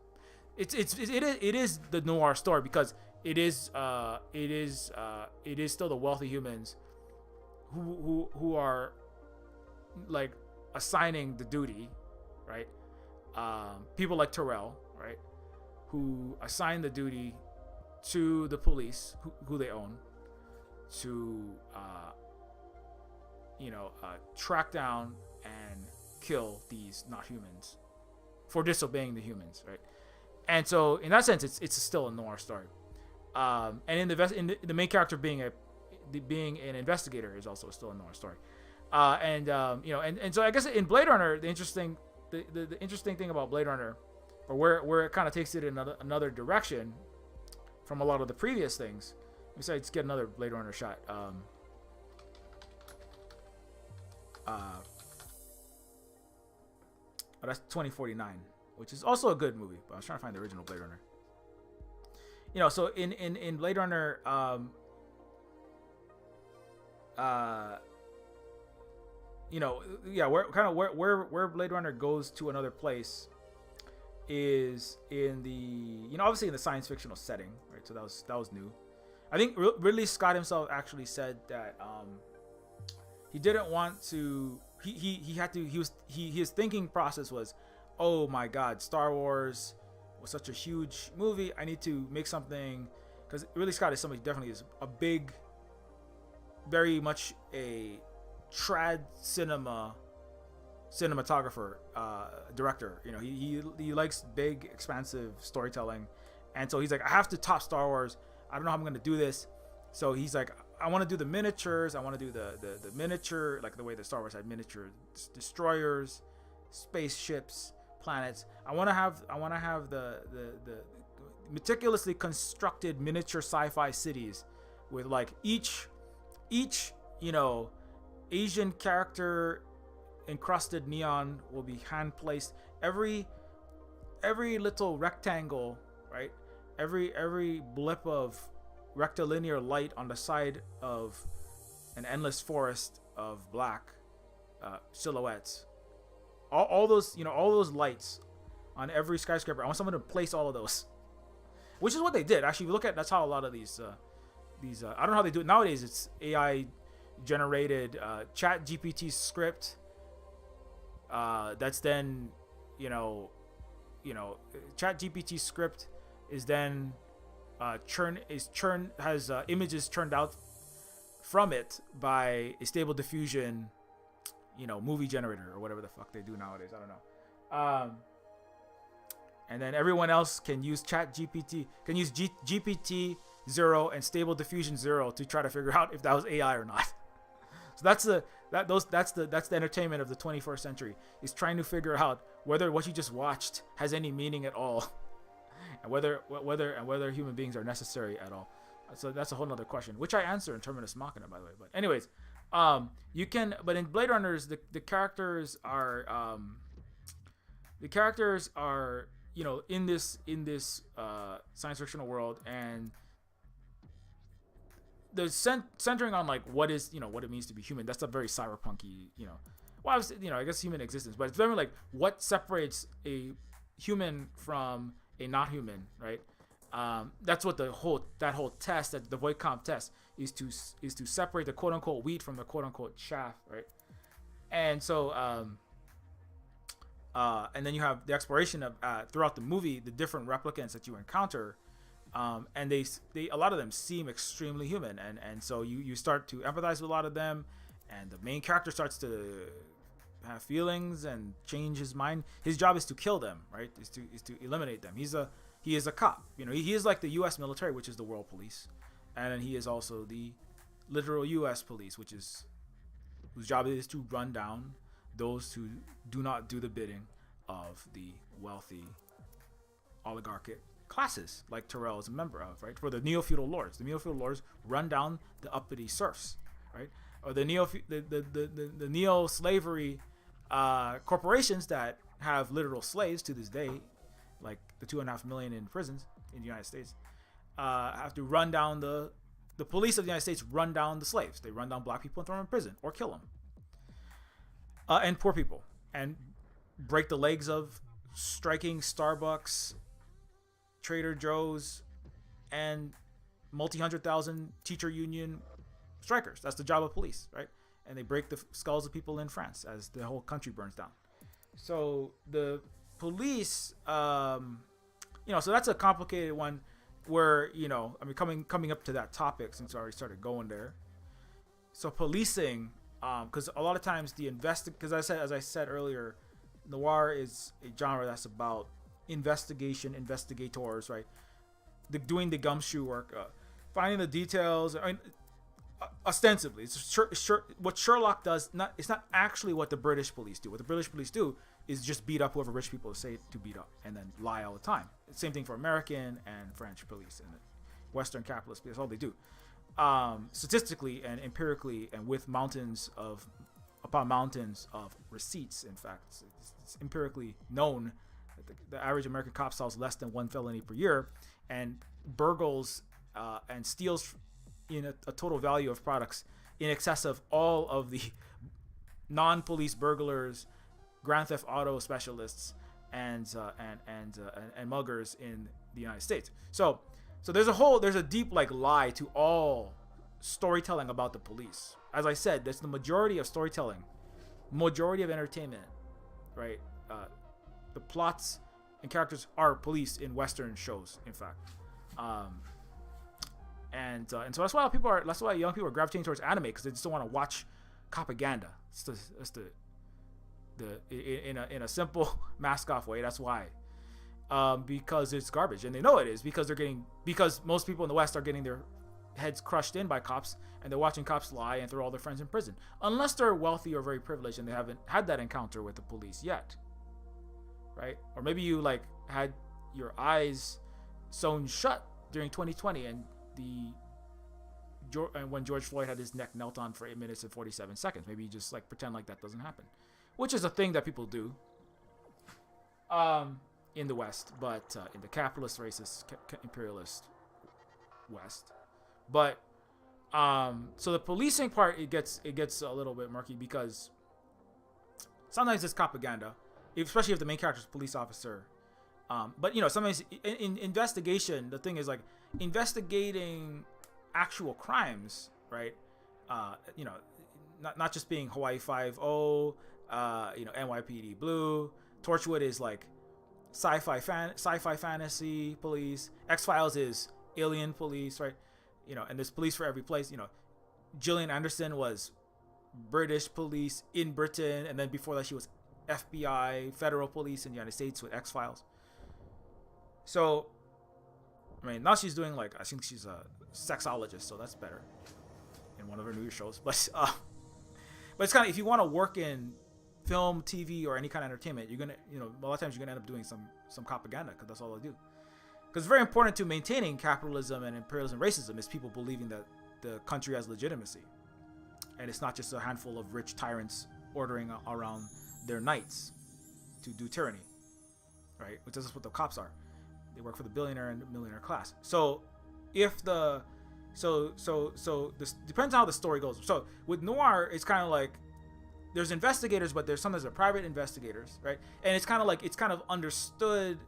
It is the noir story, because it is still the wealthy humans who are like assigning the duty, right? People like Terrell, right, who assign the duty to the police, who they own, to track down and kill these not humans for disobeying the humans, right? And so in that sense, it's still a noir story. And in the main character being an investigator is also still a noir story. And so I guess in Blade Runner, the interesting thing about Blade Runner, or where it kind of takes it in another direction from a lot of the previous things. Let's get another Blade Runner shot. That's 2049, which is also a good movie, but I was trying to find the original Blade Runner. So in Blade Runner, where Blade Runner goes to another place is in the, obviously in the science fictional setting, right? So that was new. I think Ridley Scott himself actually said that he didn't want to. His thinking process was, oh my God, Star Wars was such a huge movie. I need to make something, because Ridley Scott is somebody who definitely is a big, very much a trad cinematographer, director. He likes big, expansive storytelling, and so he's like, I have to top Star Wars. I don't know how I'm gonna do this. So he's like, I want to do the miniatures. I want to do the miniature, like the way that Star Wars had miniature destroyers, spaceships, planets. I want to have the meticulously constructed miniature sci-fi cities with like each Asian character encrusted neon will be hand placed. Every little rectangle, right? Every blip of rectilinear light on the side of an endless forest of black silhouettes. All those lights on every skyscraper. I want someone to place all of those, which is what they did. Actually, if you look at, that's how a lot of these I don't know how they do it nowadays. It's AI generated Chat GPT script. That's then Chat GPT script is then has images churned out from it by a stable diffusion, movie generator or whatever the fuck they do nowadays. I don't know. And then everyone else can use Chat GPT, can use GPT 0 and stable diffusion 0 to try to figure out if that was AI or not. So that's the entertainment of the 21st century, is trying to figure out whether what you just watched has any meaning at all. And whether human beings are necessary at all. So that's a whole nother question, which I answer in Terminus Machina, by the way. But anyways, but in Blade Runners, the characters are in this science fictional world, and the centering on like what it means to be human. That's a very cyberpunky, well, I guess human existence, but it's very like what separates a human from a not human, right? That's what that whole test, that the Voight-Kampff test, is to separate the quote unquote wheat from the quote unquote chaff, right? And so And then you have the exploration of throughout the movie, the different replicants that you encounter, and they a lot of them seem extremely human, and so you start to empathize with a lot of them, and the main character starts to have feelings and change his mind. His job is to kill them, right? Is to eliminate them. He is a cop. You know, he is like the U.S. military, which is the world police, and then he is also the literal U.S. police, whose job it is to run down those who do not do the bidding of the wealthy oligarchic classes, like Terrell is a member of, right? For the neo-feudal lords. The neo-feudal lords run down the uppity serfs, right? Or the neo-slavery corporations that have literal slaves to this day, like the 2.5 million in prisons in the United States, have to run down the police of the United States run down the slaves. They run down black people and throw them in prison or kill them. And poor people, and break the legs of striking Starbucks, Trader Joe's, and multi-100,000 teacher union strikers. That's the job of police, right? And they break the skulls of people in France as the whole country burns down. So the police, so that's a complicated one where, coming up to that topic, since I already started going there. So policing, because a lot of times because as I said earlier, noir is a genre that's about investigators, right? Doing the gumshoe work, finding the details. I mean, ostensibly, what Sherlock does. It's not actually what the British police do. What the British police do is just beat up whoever rich people say to beat up, and then lie all the time. Same thing for American and French police and Western capitalist police. That's all they do. Statistically and empirically, and with mountains upon mountains of receipts. In fact, it's empirically known that the average American cop solves less than one felony per year, and burgles and steals in a total value of products in excess of all of the non-police burglars, Grand Theft Auto specialists, and muggers in the United States. So there's a deep lie to all storytelling about the police. As I said, that's the majority of storytelling, majority of entertainment, right? The plots and characters are police in Western shows, in fact. And so that's why young people are gravitating towards anime, because they just don't want to watch propaganda. It's in a simple mask off way. That's why. Because it's garbage, and they know it is, because most people in the West are getting their heads crushed in by cops, and they're watching cops lie and throw all their friends in prison, unless they're wealthy or very privileged and they haven't had that encounter with the police yet, right? Or maybe you had your eyes sewn shut during 2020 and when George Floyd had his neck knelt on for 8 minutes and 47 seconds. Maybe you just pretend like that doesn't happen, which is a thing that people do in the West, but in the capitalist, racist, imperialist West. But so the policing part, it gets a little bit murky, because sometimes it's propaganda, especially if the main character is a police officer. But sometimes in investigation, the thing is investigating actual crimes, right? Not just being Hawaii 5-0, NYPD Blue. Torchwood is sci-fi fantasy police. X-Files is alien police, right? And there's police for every place. Gillian Anderson was British police in Britain, and then before that she was FBI, federal police in the United States with X-Files. So, now she's doing I think she's a sexologist, so that's better in one of her new shows. But it's kind of, if you want to work in film, TV, or any kind of entertainment, you're gonna, a lot of times you're gonna end up doing some propaganda, because that's all they do. Because it's very important to maintaining capitalism and imperialism and racism is people believing that the country has legitimacy, and it's not just a handful of rich tyrants ordering around their knights to do tyranny, right? Which is what the cops are. They work for the billionaire and millionaire class. So this depends on how the story goes. So with noir, it's kind of there's investigators, but there's sometimes private investigators, right? And it's kind of understood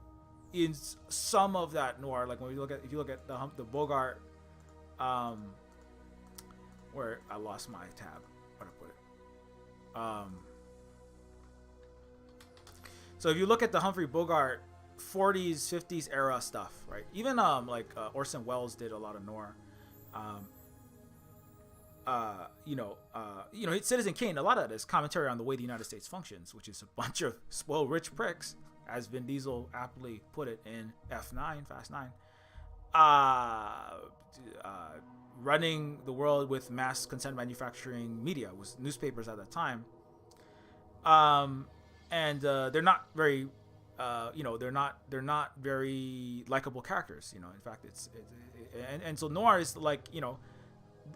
in some of that noir, if you look at the Bogart, where I lost my tab, where to put it. So if you look at the Humphrey Bogart 40s, 50s era stuff, right? Even Orson Welles did a lot of noir. Citizen Kane, a lot of this commentary on the way the United States functions, which is a bunch of spoiled rich pricks, as Vin Diesel aptly put it in F9, Fast 9, running the world with mass consent manufacturing media, was newspapers at that time. They're not very, they're not very likable characters. In fact, and so noir is like,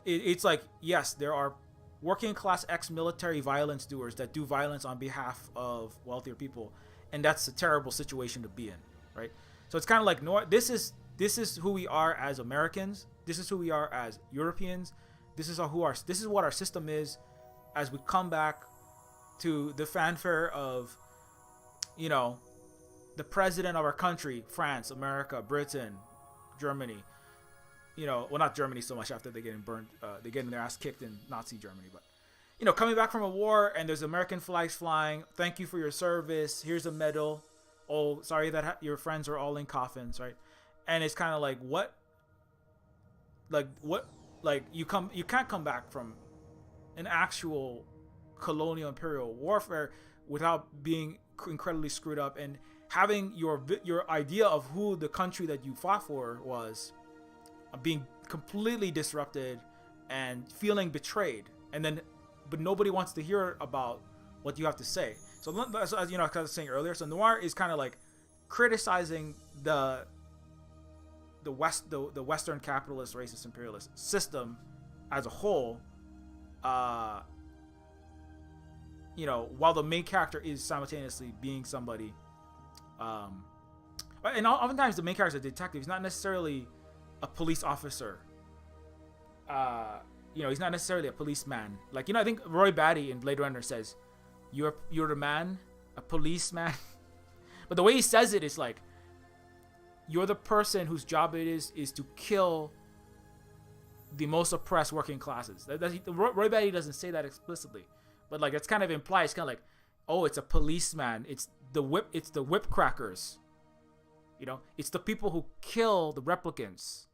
it's like, yes, there are working class ex-military violence doers that do violence on behalf of wealthier people, and that's a terrible situation to be in, right? So it's kind of like noir. This is who we are as Americans. This is who we are as Europeans. This is what our system is, as we come back to the fanfare of, the president of our country, France, America, Britain, Germany. Well, not Germany so much after they're getting burned, they're getting their ass kicked in Nazi Germany, but coming back from a war and there's American flags flying. Thank you for your service. Here's a medal. Oh, sorry that your friends are all in coffins, right? And it's kind of like, you can't come back from an actual colonial imperial warfare without being incredibly screwed up and having your idea of who the country that you fought for was being completely disrupted and feeling betrayed, but nobody wants to hear about what you have to say. So as I was saying earlier, so noir is kind of like criticizing the Western capitalist, racist, imperialist system as a whole, while the main character is simultaneously being somebody, and oftentimes the main character is a detective. He's not necessarily a police officer. He's not necessarily a policeman. Like, I think Roy Batty in Blade Runner says, "You're a man, a policeman," but the way he says it is like, you're the person whose job it is to kill the most oppressed working classes. Roy Batty doesn't say that explicitly, but like it's kind of implied. It's kind of like, oh, it's a policeman. It's the whip crackers. It's the people who kill the replicants,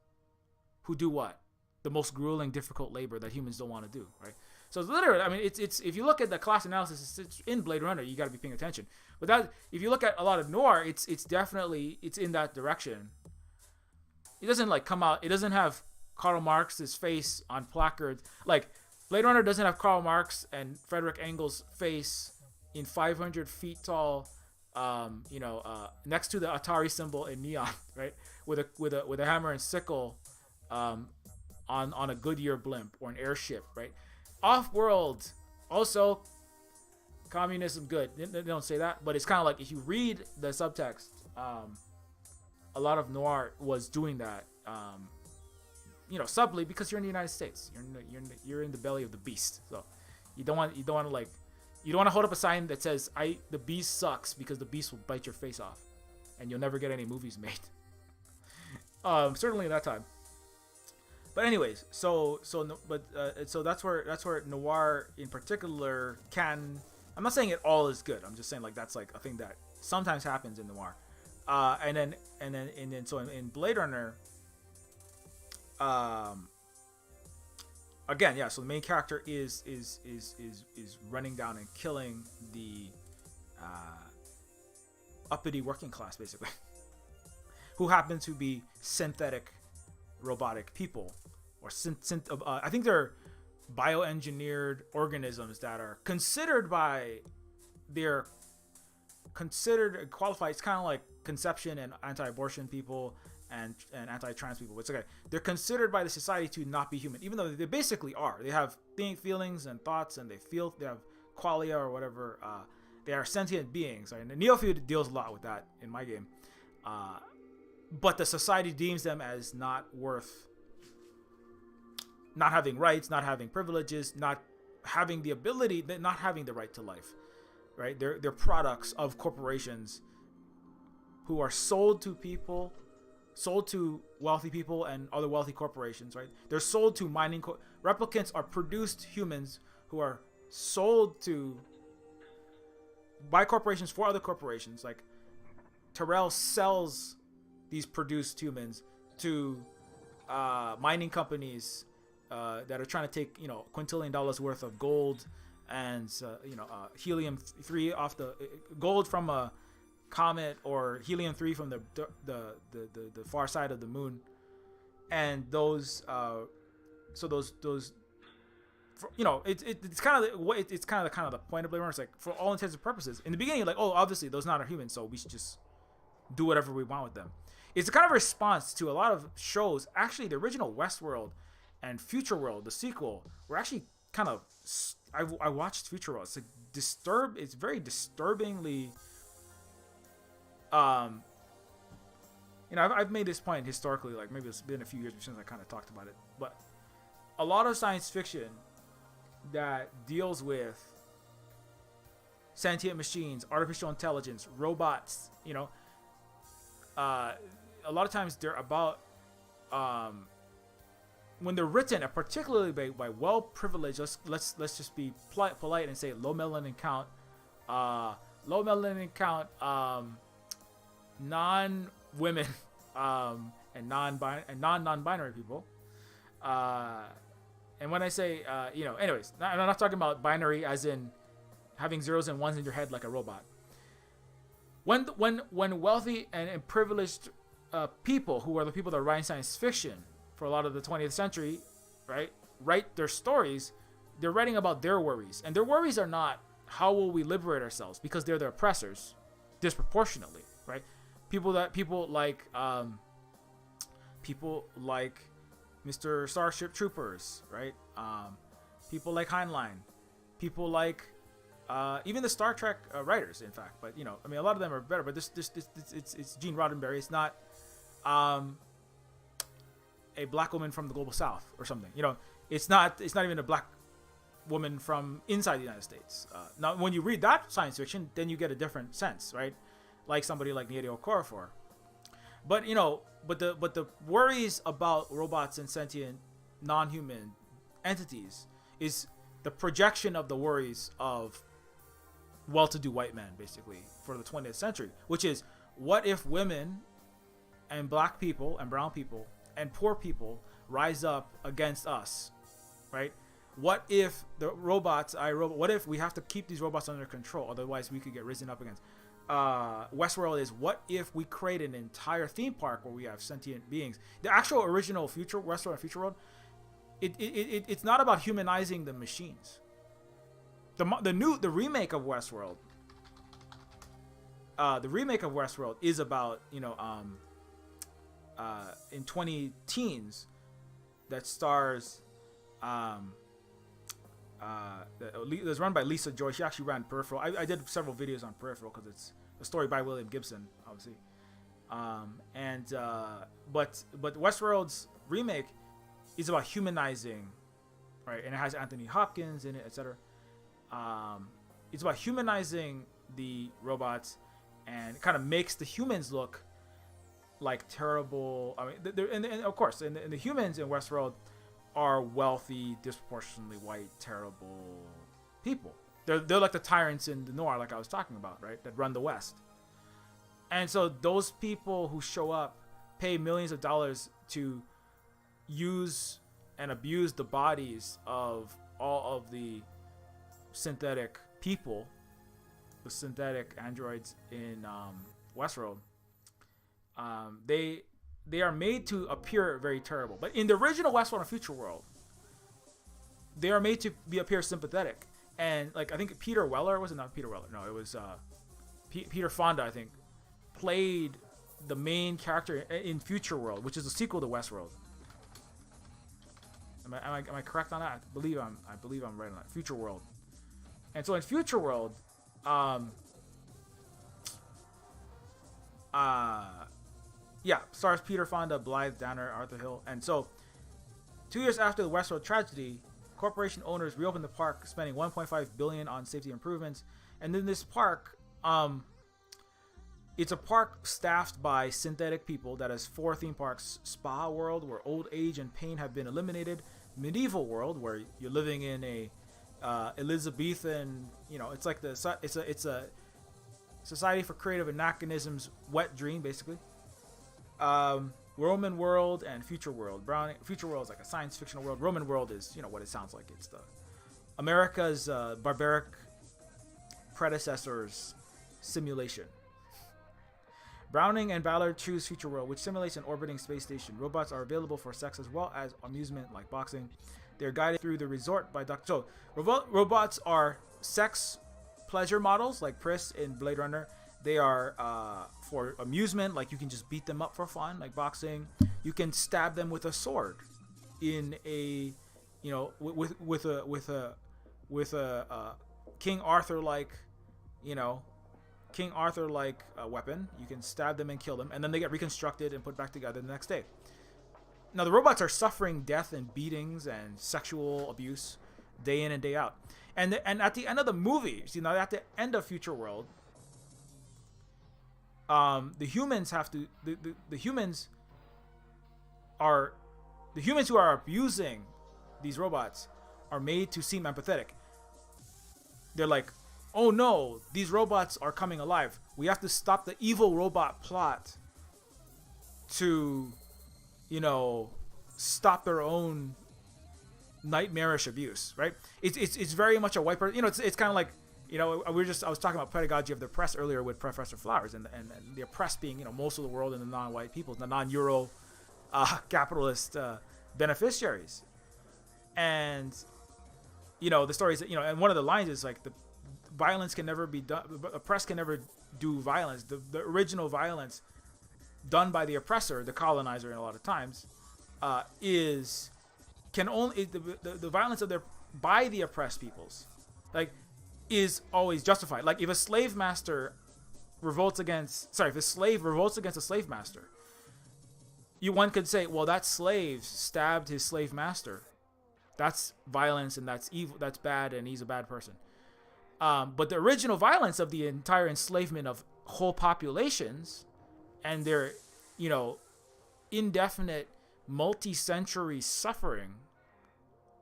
who do what? The most grueling, difficult labor that humans don't want to do, right? So it's literally, it's if you look at the class analysis, it's in Blade Runner, you got to be paying attention. But that, if you look at a lot of noir, it's definitely in that direction. It doesn't like come out. It doesn't have Karl Marx's face on placards. Like Blade Runner doesn't have Karl Marx and Frederick Engels' face in 500 feet tall, next to the Atari symbol in neon, right? With a hammer and sickle, on a Goodyear blimp or an airship, right? Off-world, also communism good. They don't say that, but it's kind of like if you read the subtext, a lot of noir was doing that, subtly, because you're in the United States. You're in the belly of the beast, so you don't want to hold up a sign that says the beast sucks, because the beast will bite your face off, and you'll never get any movies made. Certainly at that time. But anyways, so that's where noir in particular can. I'm not saying it all is good. I'm just saying like that's like a thing that sometimes happens in noir. And then so in Blade Runner, again, yeah. So the main character is running down and killing the uppity working class, basically, who happen to be synthetic, robotic people, or I think they're bioengineered organisms that are considered qualified. It's kind of like conception and anti-abortion people and anti-trans people. It's okay. They're considered by the society to not be human, even though they basically are. They have feelings and thoughts, and they have qualia or whatever. They are sentient beings. Right? And Neofeud deals a lot with that in my game. But the society deems them as not having rights, not having privileges, not having the ability, not having the right to life, right? They're products of corporations who are sold to wealthy people and other wealthy corporations, right? They're sold to mining. Replicants are produced humans who are sold to by corporations for other corporations. Like Terrell sells these produced humans to mining companies that are trying to take, you know, $quintillion worth of gold and helium-3 off the gold from a comet, or helium-3 from the far side of the moon. And those you know, it's kind of the point of Blade Runner. It's like, for all intents and purposes, in the beginning, like, oh, obviously those not are humans, so we should just do whatever we want with them. It's a kind of response to a lot of shows. Actually, the original Westworld and Future World, the sequel, were actually kind of. I watched Future World. It's like It's very disturbingly. You know, I've made this point historically. Like, maybe it's been a few years since I kind of talked about it, but a lot of science fiction that deals with sentient machines, artificial intelligence, robots, you know, a lot of times they're about when they're written, particularly by well-privileged, let's just be polite and say low melanin count non-women and non-binary people. And when I say, you know, anyways, I'm not talking about binary as in having zeros and ones in your head like a robot. When wealthy and privileged people, who are the people that are writing science fiction for a lot of the 20th century, right, write their stories, they're writing about their worries. And their worries are not, how will we liberate ourselves? Because they're the oppressors, disproportionately, right? People like Mr. Starship Troopers, right? People like Heinlein, people like even the Star Trek writers, in fact. But you know, I mean, a lot of them are better. But it's Gene Roddenberry. It's not a black woman from the global south or something. You know, it's not even a black woman from inside the United States. Now, when you read that science fiction, then you get a different sense, right? Like somebody like Nnedi Okorafor. But you know, but the worries about robots and sentient non-human entities is the projection of the worries of well-to-do white men, basically, for the 20th century, which is, what if women and black people and brown people and poor people rise up against us, right? What if the robots, what if we have to keep these robots under control, otherwise we could get risen up against? Westworld is, what if we create an entire theme park where we have sentient beings? The actual original Westworld and Future World, it's not about humanizing the machines. The remake of Westworld, is about, you know, in 2010s, that stars that's run by Lisa Joy. She actually ran Peripheral. I did several videos on Peripheral because it's a story by William Gibson, obviously. But Westworld's remake is about humanizing, right? And it has Anthony Hopkins in it, etc. It's about humanizing the robots, and it kind of makes the humans look like terrible. I mean, and of course, and the humans in Westworld are wealthy, disproportionately white, terrible people. They're like the tyrants in the noir, like I was talking about, right? That run the West. And so those people who show up pay millions of dollars to use and abuse the bodies of all of the synthetic people, the synthetic androids in Westworld. They are made to appear very terrible. But in the original Westworld and Future World, they are made to appear sympathetic. And like, I think Peter Weller, was it not Peter Weller? No, it was Peter Fonda, I think, played the main character in Future World, which is a sequel to Westworld. Am I correct on that? I believe I'm right on that. Future World. And so in Future World, stars Peter Fonda, Blythe Danner, Arthur Hill. And so 2 years after the Westworld tragedy, corporation owners reopened the park, spending $1.5 billion on safety improvements. And then this park, it's a park staffed by synthetic people that has 4 theme parks: Spa World, where old age and pain have been eliminated; Medieval World, where you're living in a Elizabethan, you know, it's like it's Society for Creative Anachronisms, wet dream, basically. Roman world and future world. Future world is like a science fictional world. Roman world is, what it sounds like. It's the America's barbaric predecessor's simulation. Browning and Ballard choose future world, which simulates an orbiting space station. Robots are available for sex as well as amusement, like boxing. They're guided through the resort by Dr. So, robots are sex pleasure models, like Pris in Blade Runner. They are for amusement, like you can just beat them up for fun, like boxing. You can stab them with a sword, in a, with a King Arthur like, weapon. You can stab them and kill them, and then they get reconstructed and put back together the next day. Now the robots are suffering death and beatings and sexual abuse day in and day out. And at the end of the movie, at the end of Future World, the humans who are abusing these robots are made to seem empathetic. They're like, oh no, these robots are coming alive. We have to stop the evil robot plot to, stop their own nightmarish abuse, right? It's very much a white person. It's kind of like, I was talking about pedagogy of the oppressed earlier with Professor Flowers, and the oppressed being, most of the world and the non-white people, the non-Euro capitalist beneficiaries. And, the stories that, and one of the lines is like, the violence can never be done, oppressed can never do violence. The original violence done by the oppressor, the colonizer, in a lot of times, the violence by the oppressed peoples, is always justified. Like if a slave revolts against a slave master, one could say, well, that slave stabbed his slave master. That's violence and that's evil. That's bad, and he's a bad person. But the original violence of the entire enslavement of whole populations and their, indefinite, multi-century suffering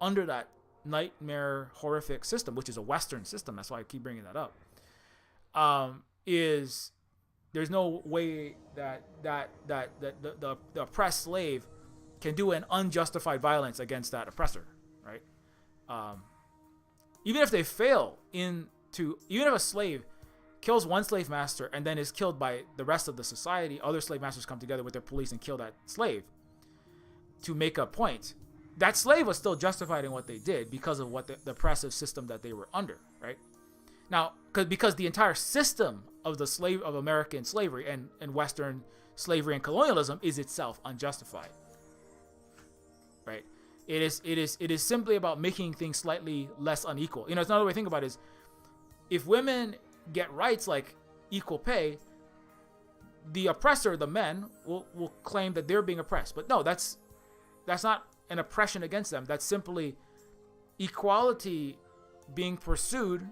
under that nightmare, horrific system, which is a Western system. That's why I keep bringing that up. Is there's no way that the oppressed slave can do an unjustified violence against that oppressor, right? Even if they fail even if a slave kills one slave master and then is killed by the rest of the society, other slave masters come together with their police and kill that slave to make a point. That slave was still justified in what they did because of what the oppressive system that they were under, right? Now, because the entire system of American slavery and Western slavery and colonialism is itself unjustified, right? It is simply about making things slightly less unequal. It's another way to think about it is, if women get rights like equal pay, the oppressor, the men, will claim that they're being oppressed. But no, that's not an oppression against them. That's simply equality being pursued,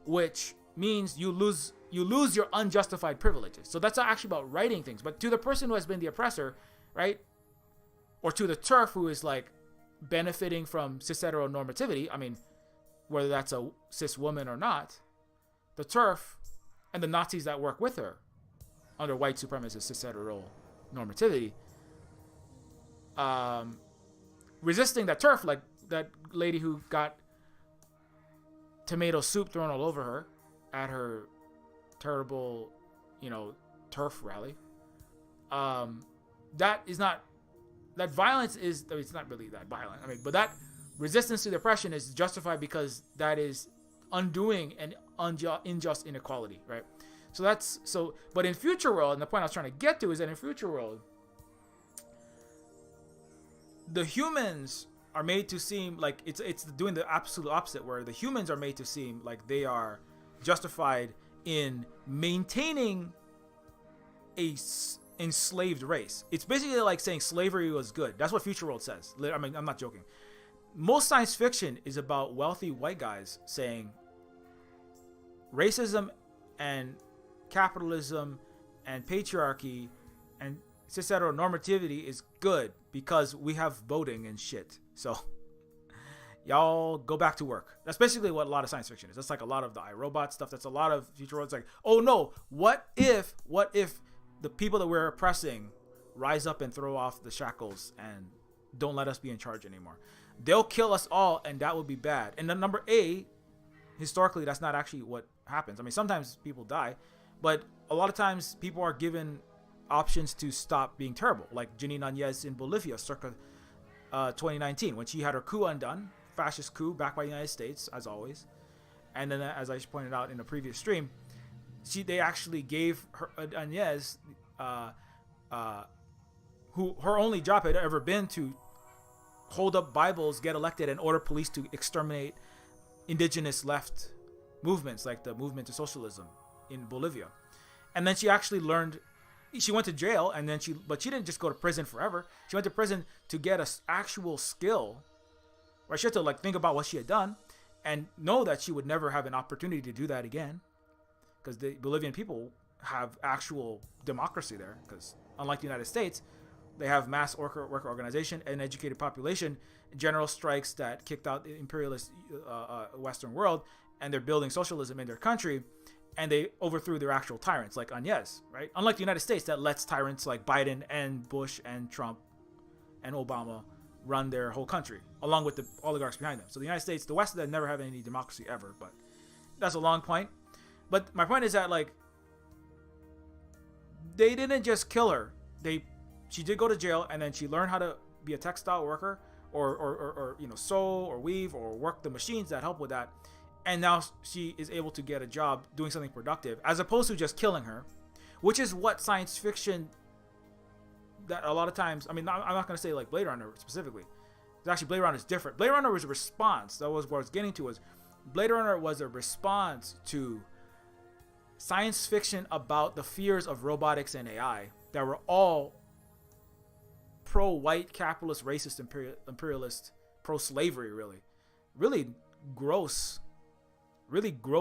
which means you lose your unjustified privileges. So that's not actually about righting things. But to the person who has been the oppressor, right, or to the TERF who is like benefiting from cis heteronormativity, I mean, whether that's a cis woman or not, the TERF and the Nazis that work with her under white supremacist cis heteronormativity, resisting that TERF, like that lady who got tomato soup thrown all over her at her terrible, TERF rally. That violence it's not really that violent. I mean, but that resistance to the oppression is justified because that is undoing an unjust inequality, right? But in Future World, and the point I was trying to get to is that in Future World, the humans are made to seem like it's doing the absolute opposite, where the humans are made to seem like they are justified in maintaining a enslaved race. It's basically like saying slavery was good. That's what Future World says. I mean, I'm not joking. Most science fiction is about wealthy white guys saying racism and capitalism and patriarchy and cis heteronormativity is good because we have voting and shit. So, y'all go back to work. That's basically what a lot of science fiction is. That's like a lot of the iRobot stuff. That's a lot of future world. It's like, oh no, what if the people that we're oppressing rise up and throw off the shackles and don't let us be in charge anymore? They'll kill us all, and that would be bad. And then number A, historically, that's not actually what happens. I mean, sometimes people die, but a lot of times people are given options to stop being terrible, like Ginny Nanez in Bolivia circa 2019, when she had her coup undone, fascist coup backed by the United States, as always. And then, as I pointed out in a previous stream, they actually gave her Nanez, who her only job had ever been to hold up Bibles, get elected, and order police to exterminate indigenous left movements like the movement to socialism in Bolivia. And then she actually learned. She went to jail, and then but she didn't just go to prison forever. She went to prison to get an actual skill. Right? She had to like think about what she had done and know that she would never have an opportunity to do that again, because the Bolivian people have actual democracy there. Because unlike the United States, they have mass worker organization, an educated population, general strikes that kicked out the imperialist Western world, and they're building socialism in their country. And they overthrew their actual tyrants, like Agnes, right? Unlike the United States, that lets tyrants like Biden and Bush and Trump and Obama run their whole country, along with the oligarchs behind them. So the United States, the West, that never have any democracy ever, but that's a long point. But my point is that, like, they didn't just kill her. She did go to jail, and then she learned how to be a textile worker, or sew or weave or work the machines that help with that. And now she is able to get a job doing something productive, as opposed to just killing her, which is what science fiction that a lot of times, I mean, I'm not going to say like Blade Runner specifically. Actually, Blade Runner is different. Blade Runner was a response. That was what I was getting to, was Blade Runner was a response to science fiction about the fears of robotics and AI that were all pro-white, capitalist, racist, imperialist, pro-slavery, really gross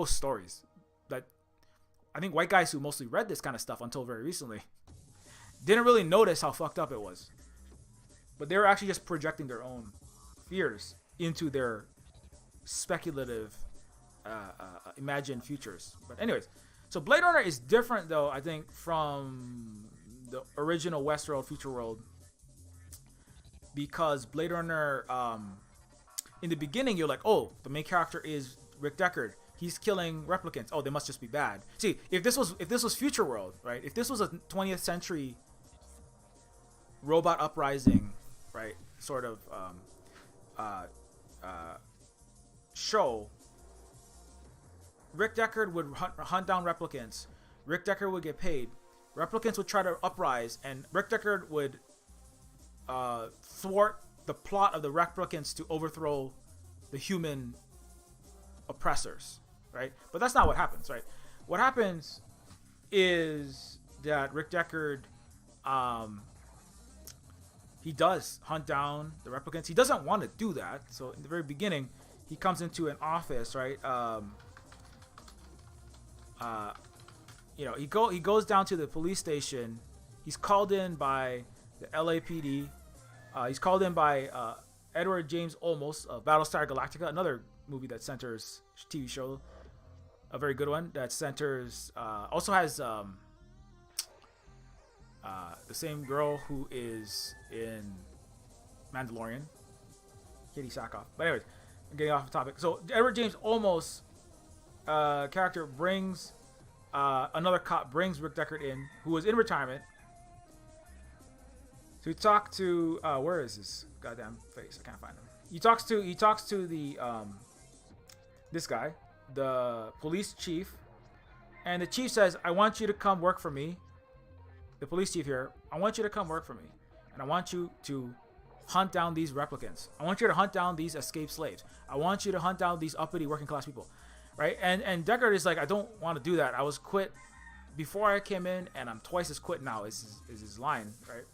stories that I think white guys who mostly read this kind of stuff until very recently didn't really notice how fucked up it was. But they were actually just projecting their own fears into their speculative, imagined futures. But anyways, so Blade Runner is different, though, I think, from the original Westworld Future World, because Blade Runner, in the beginning, you're like, oh, the main character is Rick Deckard. He's killing replicants. Oh, they must just be bad. See, if this was Future World, right? If this was a 20th century robot uprising, right, sort of show, Rick Deckard would hunt down replicants. Rick Deckard would get paid. Replicants would try to uprise, and Rick Deckard would thwart the plot of the replicants to overthrow the human oppressors, right? But that's not what happens, right? What happens is that Rick Deckard, he does hunt down the replicants. He doesn't want to do that. So in the very beginning, he comes into an office, right? He goes down to the police station. He's called in by the LAPD. He's called in by Edward James Olmos of Battlestar Galactica, another movie that centers TV show, a very good one that centers also has the same girl who is in Mandalorian, Katie Sackhoff. But anyways, I'm getting off the topic. So Edward James Olmos character brings another cop, brings Rick Deckard in, who was in retirement, to talk to where is his goddamn face? I can't find him. He talks to the this guy, the police chief, and the chief says, I want you to come work for me. The police chief here, I want you to come work for me, and I want you to hunt down these replicants. I want you to hunt down these escaped slaves. I want you to hunt down these uppity working class people, right? And Deckard is like, I don't want to do that. I was quit before I came in, and I'm twice as quit now. Is his line, right?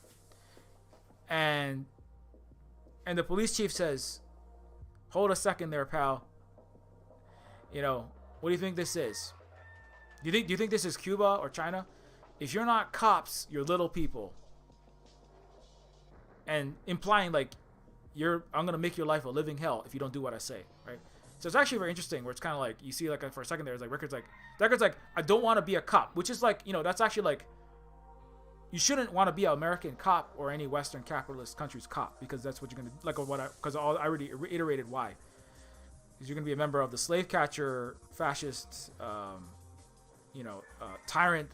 And the police chief says, hold a second there, pal. What do you think this is? Do you think this is Cuba or China? If you're not cops, you're little people. And implying like I'm gonna make your life a living hell if you don't do what I say, right? So it's actually very interesting where it's kind of like, you see like for a second there, it's like Deckard's like, I don't want to be a cop, which is like, you know, that's actually like, you shouldn't want to be an American cop or any Western capitalist country's cop, because that's what you're gonna like. Because I already reiterated why. Because you're gonna be a member of the slave catcher, fascist, tyrant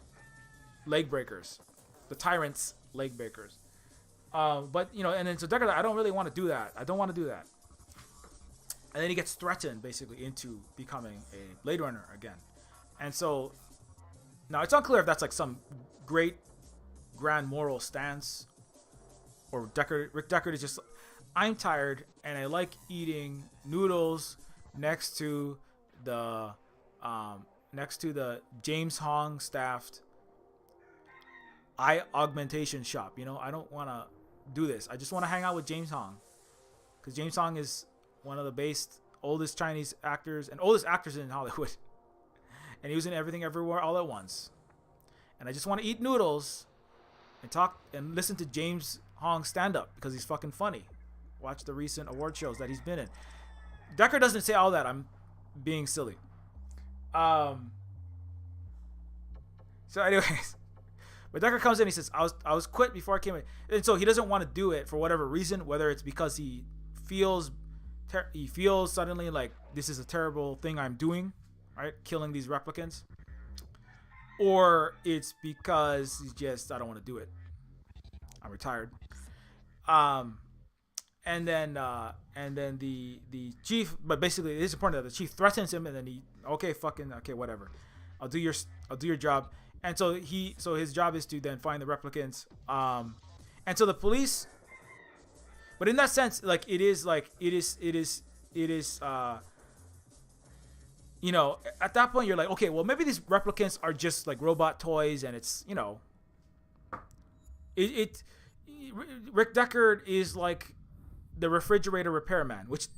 leg breakers, the tyrants leg breakers. But you know, and then so Deckard, I don't really want to do that. I don't want to do that. And then he gets threatened basically into becoming a Blade Runner again. And so now it's unclear if that's like some great grand moral stance, or Rick Deckard is just, I'm tired and I like eating noodles next to the James Hong staffed eye augmentation shop. You know, I don't want to do this. I just want to hang out with James Hong, because James Hong is one of the oldest Chinese actors and oldest actors in Hollywood, and he was in Everything Everywhere All at Once. And I just want to eat noodles and talk and listen to James Hong stand up because he's fucking funny. Watch the recent award shows that he's been in. Deckard doesn't say all that. I'm being silly. So anyways, but Deckard comes in, he says, I was quit before I came in. And so he doesn't want to do it for whatever reason, whether it's because he feels suddenly like this is a terrible thing I'm doing, right? Killing these replicants. Or it's because he's just, I don't want to do it. I'm retired. And then the chief, but basically it is important that the chief threatens him, and then he, okay, whatever. I'll do your job. And so his job is to then find the replicants. And so the police, but in that sense, like it is, you know, at that point you're like, okay, well maybe these replicants are just like robot toys, and it's, you know, Rick Deckard is like the refrigerator repairman, which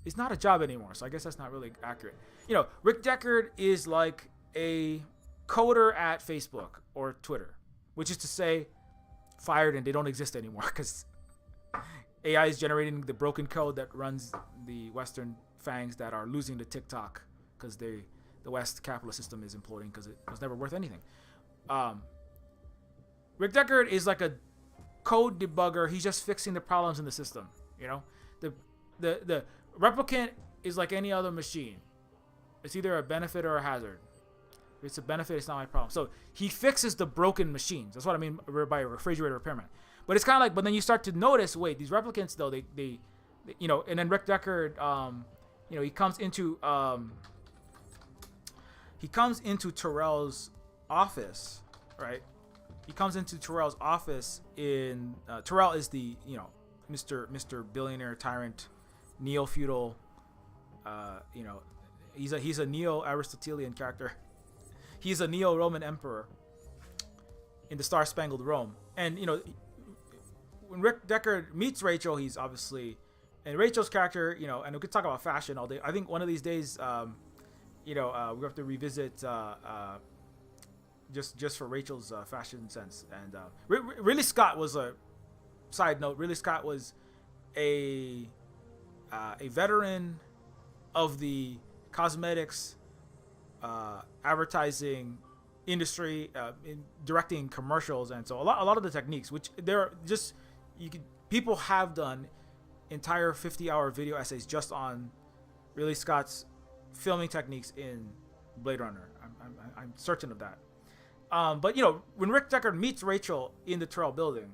is not a job anymore, so I guess that's not really accurate. You know, Rick Deckard is like a coder at Facebook or Twitter, which is to say fired and they don't exist anymore because AI is generating the broken code that runs the Western fangs that are losing to TikTok because the West capitalist system is imploding because it was never worth anything. Rick Deckard is like a code debugger. He's just fixing the problems in the system. You know, the replicant is like any other machine. It's either a benefit or a hazard. If it's a benefit, it's not my problem. So he fixes the broken machines. That's what I mean by a refrigerator repairman. But it's kind of like, but then you start to notice, wait, these replicants though, they you know, and then Rick Deckard, you know, he comes into Terrell's office, right? He comes into Terrell's office in Terrell is the, you know, Mr. Billionaire Tyrant, neo-feudal, you know, he's a neo-Aristotelian character. He's a neo-Roman emperor in the Star-Spangled Rome. And, you know, when Rick Deckard meets Rachel, he's obviously, and Rachel's character, you know, and we could talk about fashion all day. I think one of these days, you know, we have to revisit just for Rachel's fashion sense. And Ridley Scott was a side note. Ridley Scott was a veteran of the cosmetics advertising industry, in directing commercials, and so a lot of the techniques, which there are just people have done entire 50-hour video essays just on Ridley Scott's filming techniques in Blade Runner. I'm certain of that. But you know, when Rick Deckard meets Rachel in the Terrell building,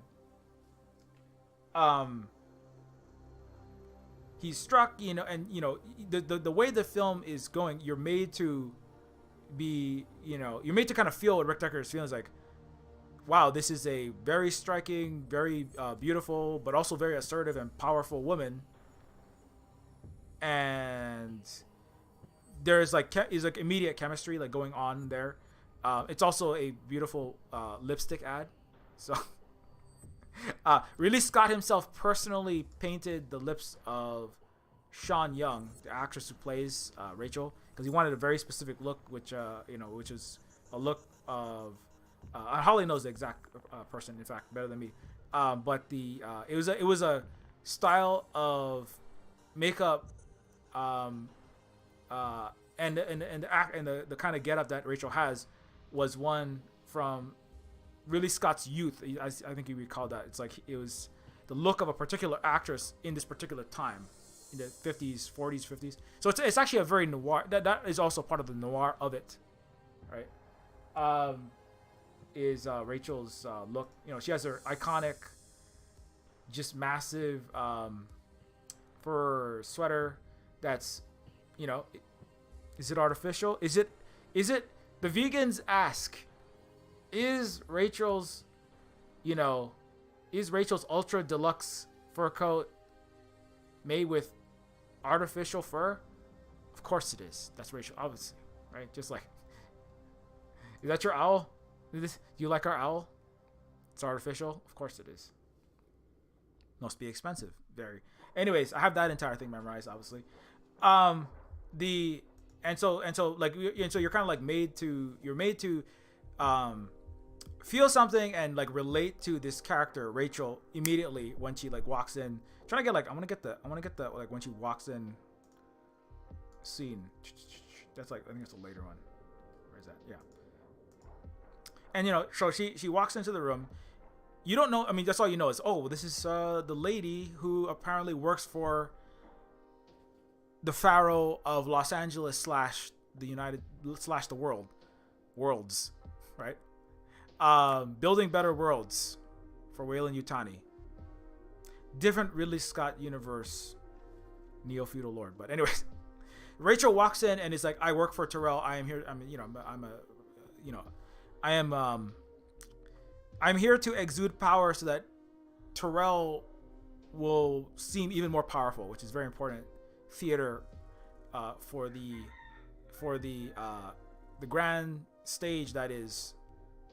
he's struck, you know, and you know, the way the film is going, you're made to be, you know, you're made to kind of feel what Rick Deckard is feeling. Is like, wow, this is a very striking, very beautiful, but also very assertive and powerful woman. And there's like immediate chemistry like going on there. It's also a beautiful lipstick ad. So Ridley Scott himself personally painted the lips of Sean Young, the actress who plays Rachel, because he wanted a very specific look, which you know, which is a look of Holly knows the exact person, in fact, better than me. But it was a style of makeup, and the act and the kind of getup that Rachel has was one from Ridley Scott's youth. I think you recall that. It's like it was the look of a particular actress in this particular time, in the 50s, 40s, 50s. So it's actually a very noir. That is also part of the noir of it, right? Is Rachel's look? You know, she has her iconic, just massive fur sweater. That's, you know, is it artificial? Is it? The vegans ask, is Rachel's ultra deluxe fur coat made with artificial fur? Of course it is. That's Rachel, obviously, right? Just like, is that your owl? Do you like our owl? It's artificial. Of course it is. Must be expensive. Very. Anyways, I have that entire thing memorized, obviously. So you're kind of like made to feel something and like relate to this character Rachel immediately when she like walks in. Trying to get like I want to get the like when she walks in scene. That's like, I think it's a later one. Where is that? Yeah. And you know, so she walks into the room. You don't know. I mean, that's all you know is, oh, this is the lady who apparently works for the Pharaoh of Los Angeles / the worlds, right? Building better worlds for Weyland Yutani. Different Ridley Scott universe, Neofeudal Lord. But anyways, Rachel walks in and is like, I work for Terrell. I am here. I'm here to exude power so that Terrell will seem even more powerful, which is very important theater for the grand stage that is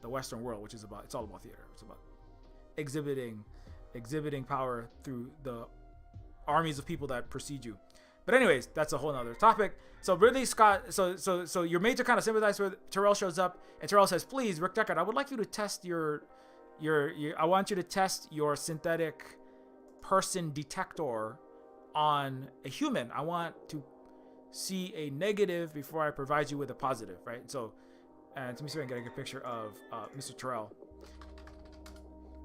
the Western world, which is it's all about theater. It's about exhibiting power through the armies of people that precede you. But anyways, that's a whole nother topic. So Ridley Scott, so you're made to kind of sympathize with. Terrell shows up and Terrell says, please, Rick Deckard, I would like you to test I want you to test your synthetic person detector on a human. I want to see a negative before I provide you with a positive, right? So, and let me see if I can get a good picture of Mr. Terrell.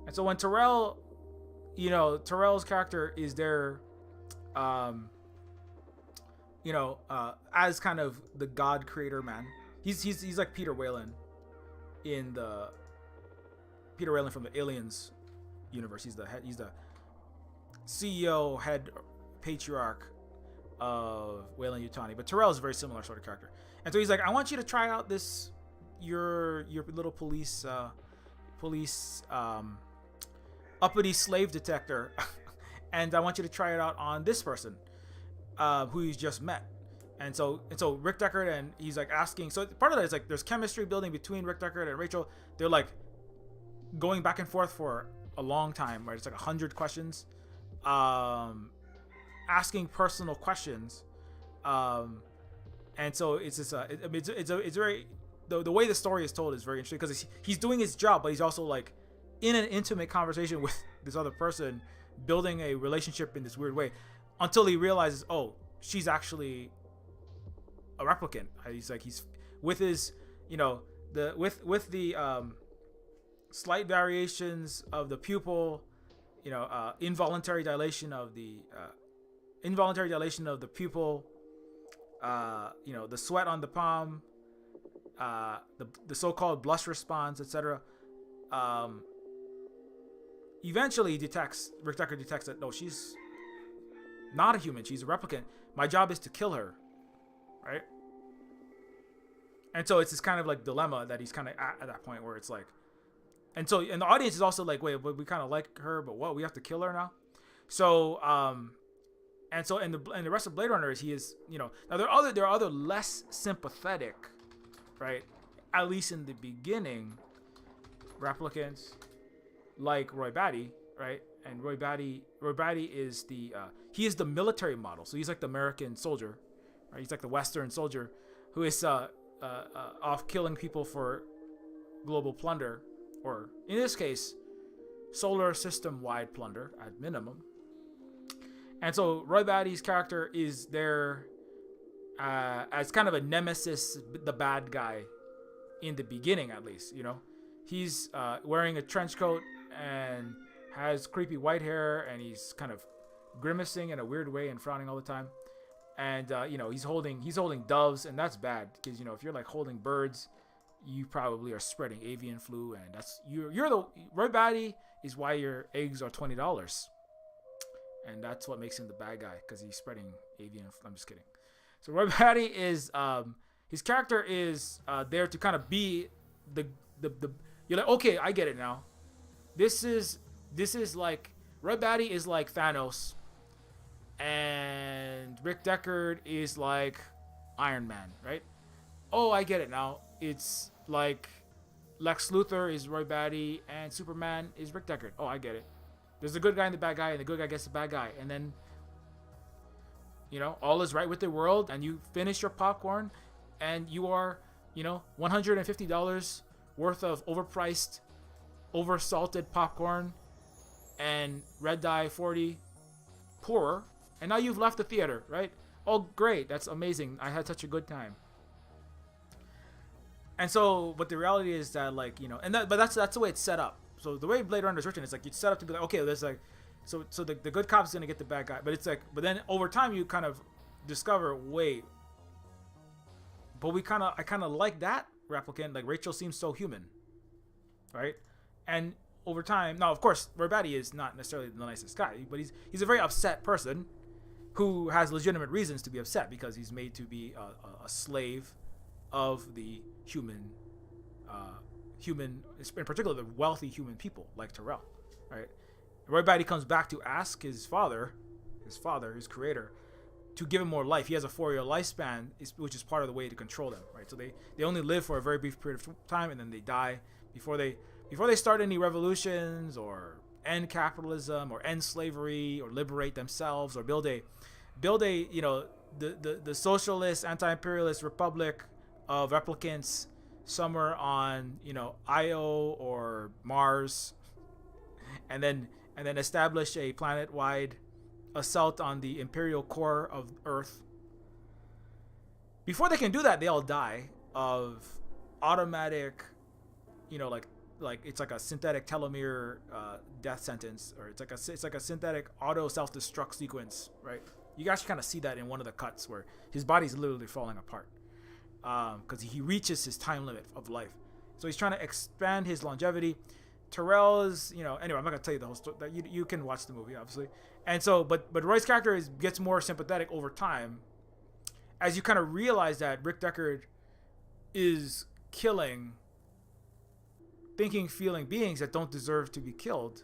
And so when Terrell's character is there, as kind of the god creator man. He's like Peter Weyland from the Aliens universe. He's the CEO, head patriarch of Weyland Yutani. But Terrell is a very similar sort of character. And so he's like, I want you to try out your little police uppity slave detector. And I want you to try it out on this person who he's just met. And so Rick Deckard, and he's like asking, so part of that is like there's chemistry building between Rick Deckard and Rachel. They're like going back and forth for a long time, right? It's like 100 questions, asking personal questions, and so it's just it's very the way the story is told is very interesting because he's doing his job, but he's also like in an intimate conversation with this other person, building a relationship in this weird way, until he realizes, oh, she's actually a replicant. He's with his, with the slight variations of the pupil, involuntary dilation of the pupil, the sweat on the palm, the so-called blush response, etc. Eventually Rick Deckard detects that, no, she's not a human, she's a replicant. My job is to kill her, right? And so it's this kind of like dilemma that he's kind of at that point where it's like, and the audience is also like, wait, but we kind of like her, but what, we have to kill her now? So and the rest of Blade Runner is, he is, now there are other less sympathetic, right, at least in the beginning, replicants like Roy Batty, right? And Roy Batty is he is the military model, so he's like the American soldier, right? He's like the Western soldier who is off killing people for global plunder, or in this case, solar system wide plunder at minimum. And so Roy Batty's character is there as kind of a nemesis, the bad guy in the beginning, at least. He's wearing a trench coat and has creepy white hair, and he's kind of grimacing in a weird way and frowning all the time. And he's holding doves, and that's bad because if you're like holding birds, you probably are spreading avian flu, and that's you're the Roy Batty is why your eggs are $20, and that's what makes him the bad guy, because he's spreading avian flu. I'm just kidding. So Roy Batty is his character is there to kind of be the you're like, okay, I get it now. This is like Roy Batty is like Thanos, and Rick Deckard is like Iron Man, right? Oh, I get it now. It's like Lex Luthor is Roy Batty and Superman is Rick Deckard. Oh, I get it. There's the good guy and the bad guy, and the good guy gets the bad guy, and then all is right with the world, and you finish your popcorn, and you are $150 worth of overpriced, oversalted popcorn and red dye 40 poorer, and now you've left the theater, right? Oh, great, that's amazing. I had such a good time. And so, but the reality is that, but that's the way it's set up. So the way Blade Runner is written, it's like it's set up to be like, okay, there's like, so the good cop's gonna get the bad guy, but it's like, but then over time you kind of discover, wait, but I kind of like that replicant. Like Rachel seems so human, right? And over time, now of course, Roy Batty is not necessarily the nicest guy, but he's a very upset person who has legitimate reasons to be upset because he's made to be a slave of the human, in particular the wealthy human people like Tyrell, right? Roy Batty comes back to ask his father, his creator, to give him more life. He has a 4-year lifespan, which is part of the way to control them, right? So they only live for a very brief period of time, and then they die before they start any revolutions or end capitalism or end slavery or liberate themselves or build a the socialist anti-imperialist republic of replicants somewhere on Io or Mars, and then establish a planet-wide assault on the imperial core of Earth. Before they can do that, they all die of automatic, like it's like a synthetic telomere death sentence, or it's like a synthetic auto self-destruct sequence, right? You guys kind of see that in one of the cuts where his body's literally falling apart because he reaches his time limit of life. So he's trying to expand his longevity. Tyrell is, anyway, I'm not gonna tell you the whole story. That you can watch the movie, obviously. And so, but Roy's character gets more sympathetic over time, as you kind of realize that Rick Deckard is killing thinking, feeling beings that don't deserve to be killed.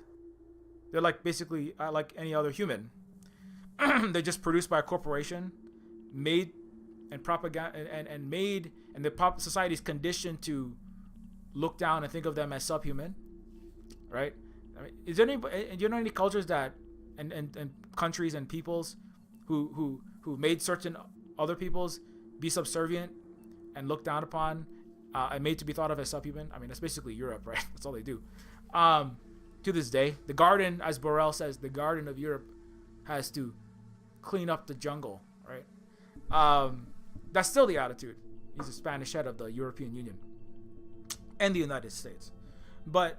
They're like basically like any other human. They're just produced by a corporation, made and propaganda and made, and the pop society is conditioned to look down and think of them as subhuman. Right? I mean, is there any? Do you know any cultures that, and countries and peoples, who made certain other peoples be subservient and looked down upon, and made to be thought of as subhuman? I mean, that's basically Europe, right? That's all they do. To this day, the garden, as Borrell says, the garden of Europe has to clean up the jungle, right? That's still the attitude. He's the Spanish head of the European Union and the United States, but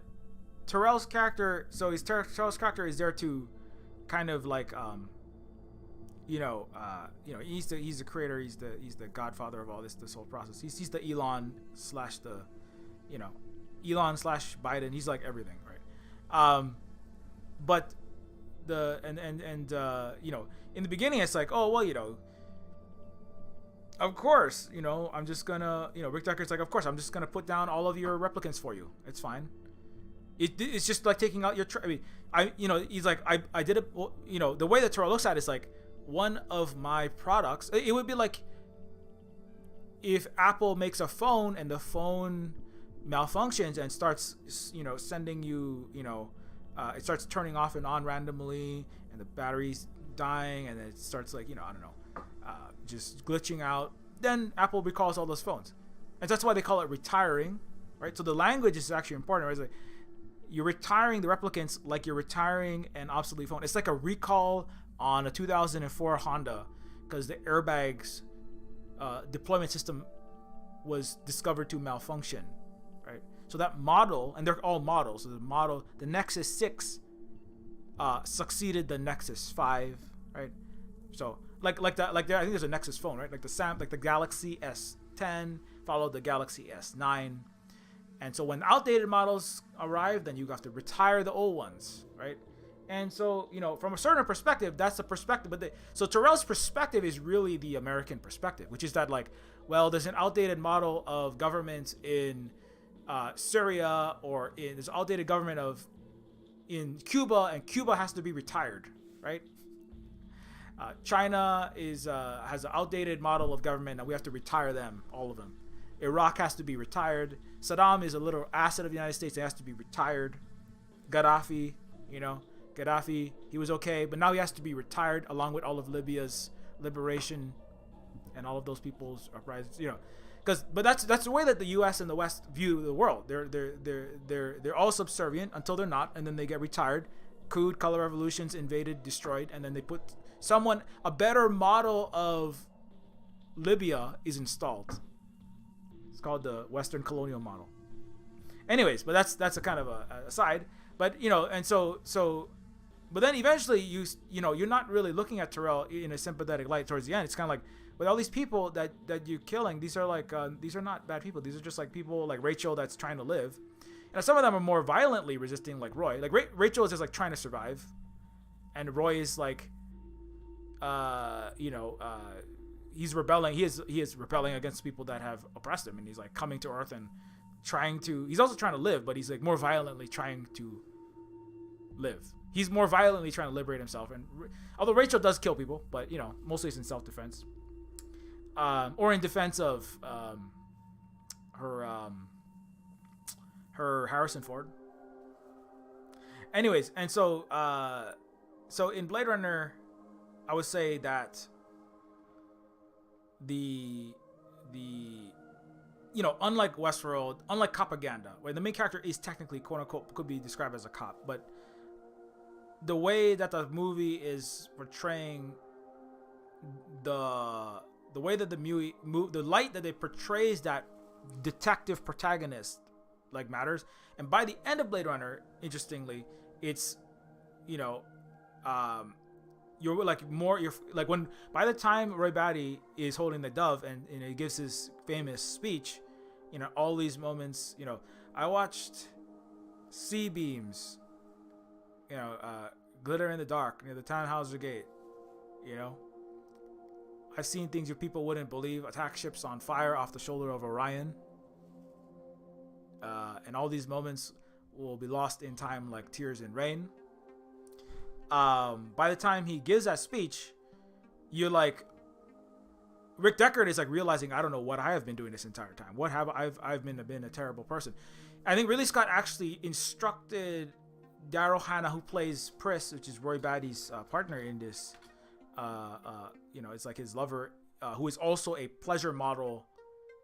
Tyrell's character, Tyrell's character is there to kind of like, he's the creator, he's the godfather of all this whole process. He's the Elon slash Biden. He's like everything, right? But in the beginning, it's like, oh well, of course, I'm just gonna, Rick Deckard's like, of course, I'm just gonna put down all of your replicants for you. It's fine. It's just like taking out your. He's like, I did it. Well, the way that Tyrell looks at it is like one of my products. It would be like if Apple makes a phone and the phone malfunctions and starts, sending you, it starts turning off and on randomly, and the battery's dying, and it starts like, I don't know, just glitching out. Then Apple recalls all those phones, and that's why they call it retiring, right? So the language is actually important, right? It's like, you're retiring the replicants like you're retiring an obsolete phone. It's like a recall on a 2004 Honda because the airbags deployment system was discovered to malfunction, right? So that model, and they're all models. So the Nexus 6 succeeded the Nexus 5, right? So I think there's a Nexus phone, right? Like the Galaxy S10 followed the Galaxy S9, and so when outdated models arrive, then you have to retire the old ones, right? And so, from a certain perspective, that's the perspective. So Terrell's perspective is really the American perspective, which is that there's an outdated model of government in Syria, or there's outdated government in Cuba, and Cuba has to be retired, right? China has an outdated model of government, and we have to retire them, all of them. Iraq has to be retired. Saddam is a little asset of the United States. It has to be retired. Gaddafi, he was okay, but now he has to be retired, along with all of Libya's liberation and all of those people's uprisings. But that's the way that the U.S. and the West view the world. They're all subservient until they're not, and then they get retired. Couped, color revolutions, invaded, destroyed, and then they put a better model of Libya is installed. It's called the Western colonial model. Anyways, but that's a kind of a aside. But but then eventually you're not really looking at Terrell in a sympathetic light towards the end. It's kind of like, with all these people that you're killing, these are not bad people. These are just like people like Rachel that's trying to live, and some of them are more violently resisting, like Roy. Like Rachel is just like trying to survive, and Roy is like, he's rebelling. He is rebelling against people that have oppressed him, and he's like coming to Earth and he's also trying to live, but he's like more violently trying to live. He's more violently trying to liberate himself, and although Rachel does kill people, but mostly it's in self-defense, or in defense of her Harrison Ford. Anyways, and so in Blade Runner, I would say that unlike Westworld, unlike Propaganda, where the main character is technically, quote unquote, could be described as a cop, but the way that the movie is portraying the way that the light that it portrays that detective protagonist matters. And by the end of Blade Runner, interestingly, it's you're when by the time Roy Batty is holding the dove and he gives his famous speech, all these moments, I watched sea beams, glitter in the dark near the Tannhauser Gate, I've seen things your people wouldn't believe, attack ships on fire off the shoulder of Orion, and all these moments will be lost in time like tears in rain. By the time he gives that speech, you're like, Rick Deckard is like realizing, I don't know what I have been doing this entire time. What have I've been a terrible person. I think Ridley Scott actually instructed Daryl Hannah, who plays Pris, which is Roy Batty's partner in this, it's like his lover, who is also a pleasure model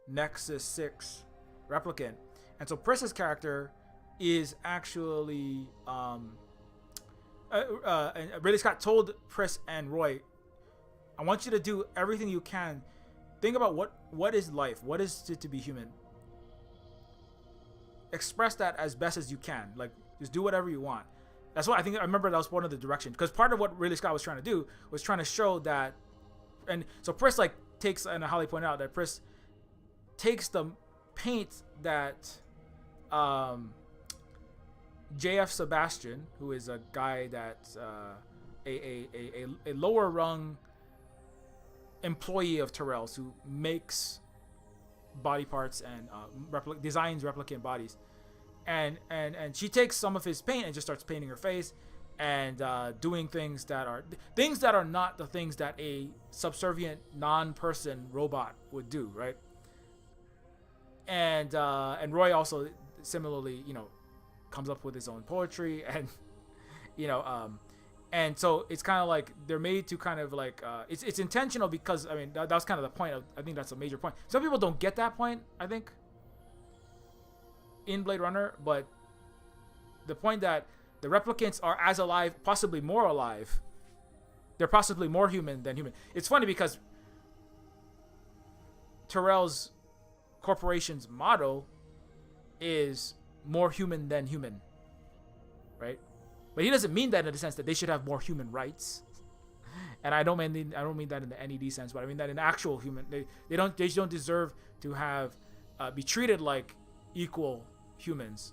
Nexus 6 replicant. And so Pris's character is actually Ridley Scott told Pris and Roy, I want you to do everything you can. Think about what is life? What is it to be human? Express that as best as you can. Like, just do whatever you want. That's what I remember that was one of the direction. Because part of what Ridley Scott was trying to do was trying to show that, and so Pris takes, and Holly pointed out that Pris takes the paint that J.F. Sebastian, who is a guy that's a lower rung employee of Terrell's, who makes body parts and designs replicant bodies, and she takes some of his paint and just starts painting her face and doing things that are not the things that a subservient non-person robot would do, right? And Roy also similarly, comes up with his own poetry, and and so it's kind of like they're made to kind of like it's intentional, because I mean that was kind of the point I think that's a major point. Some people don't get that point, I think, in Blade Runner, but the point that the replicants are as alive, possibly more alive they're possibly more human than human. It's funny because Terrell's corporation's motto is more human than human, right? But he doesn't mean that in the sense that they should have more human rights. And I don't mean that in the NED sense, but I mean that in actual human. They don't deserve to have be treated like equal to humans.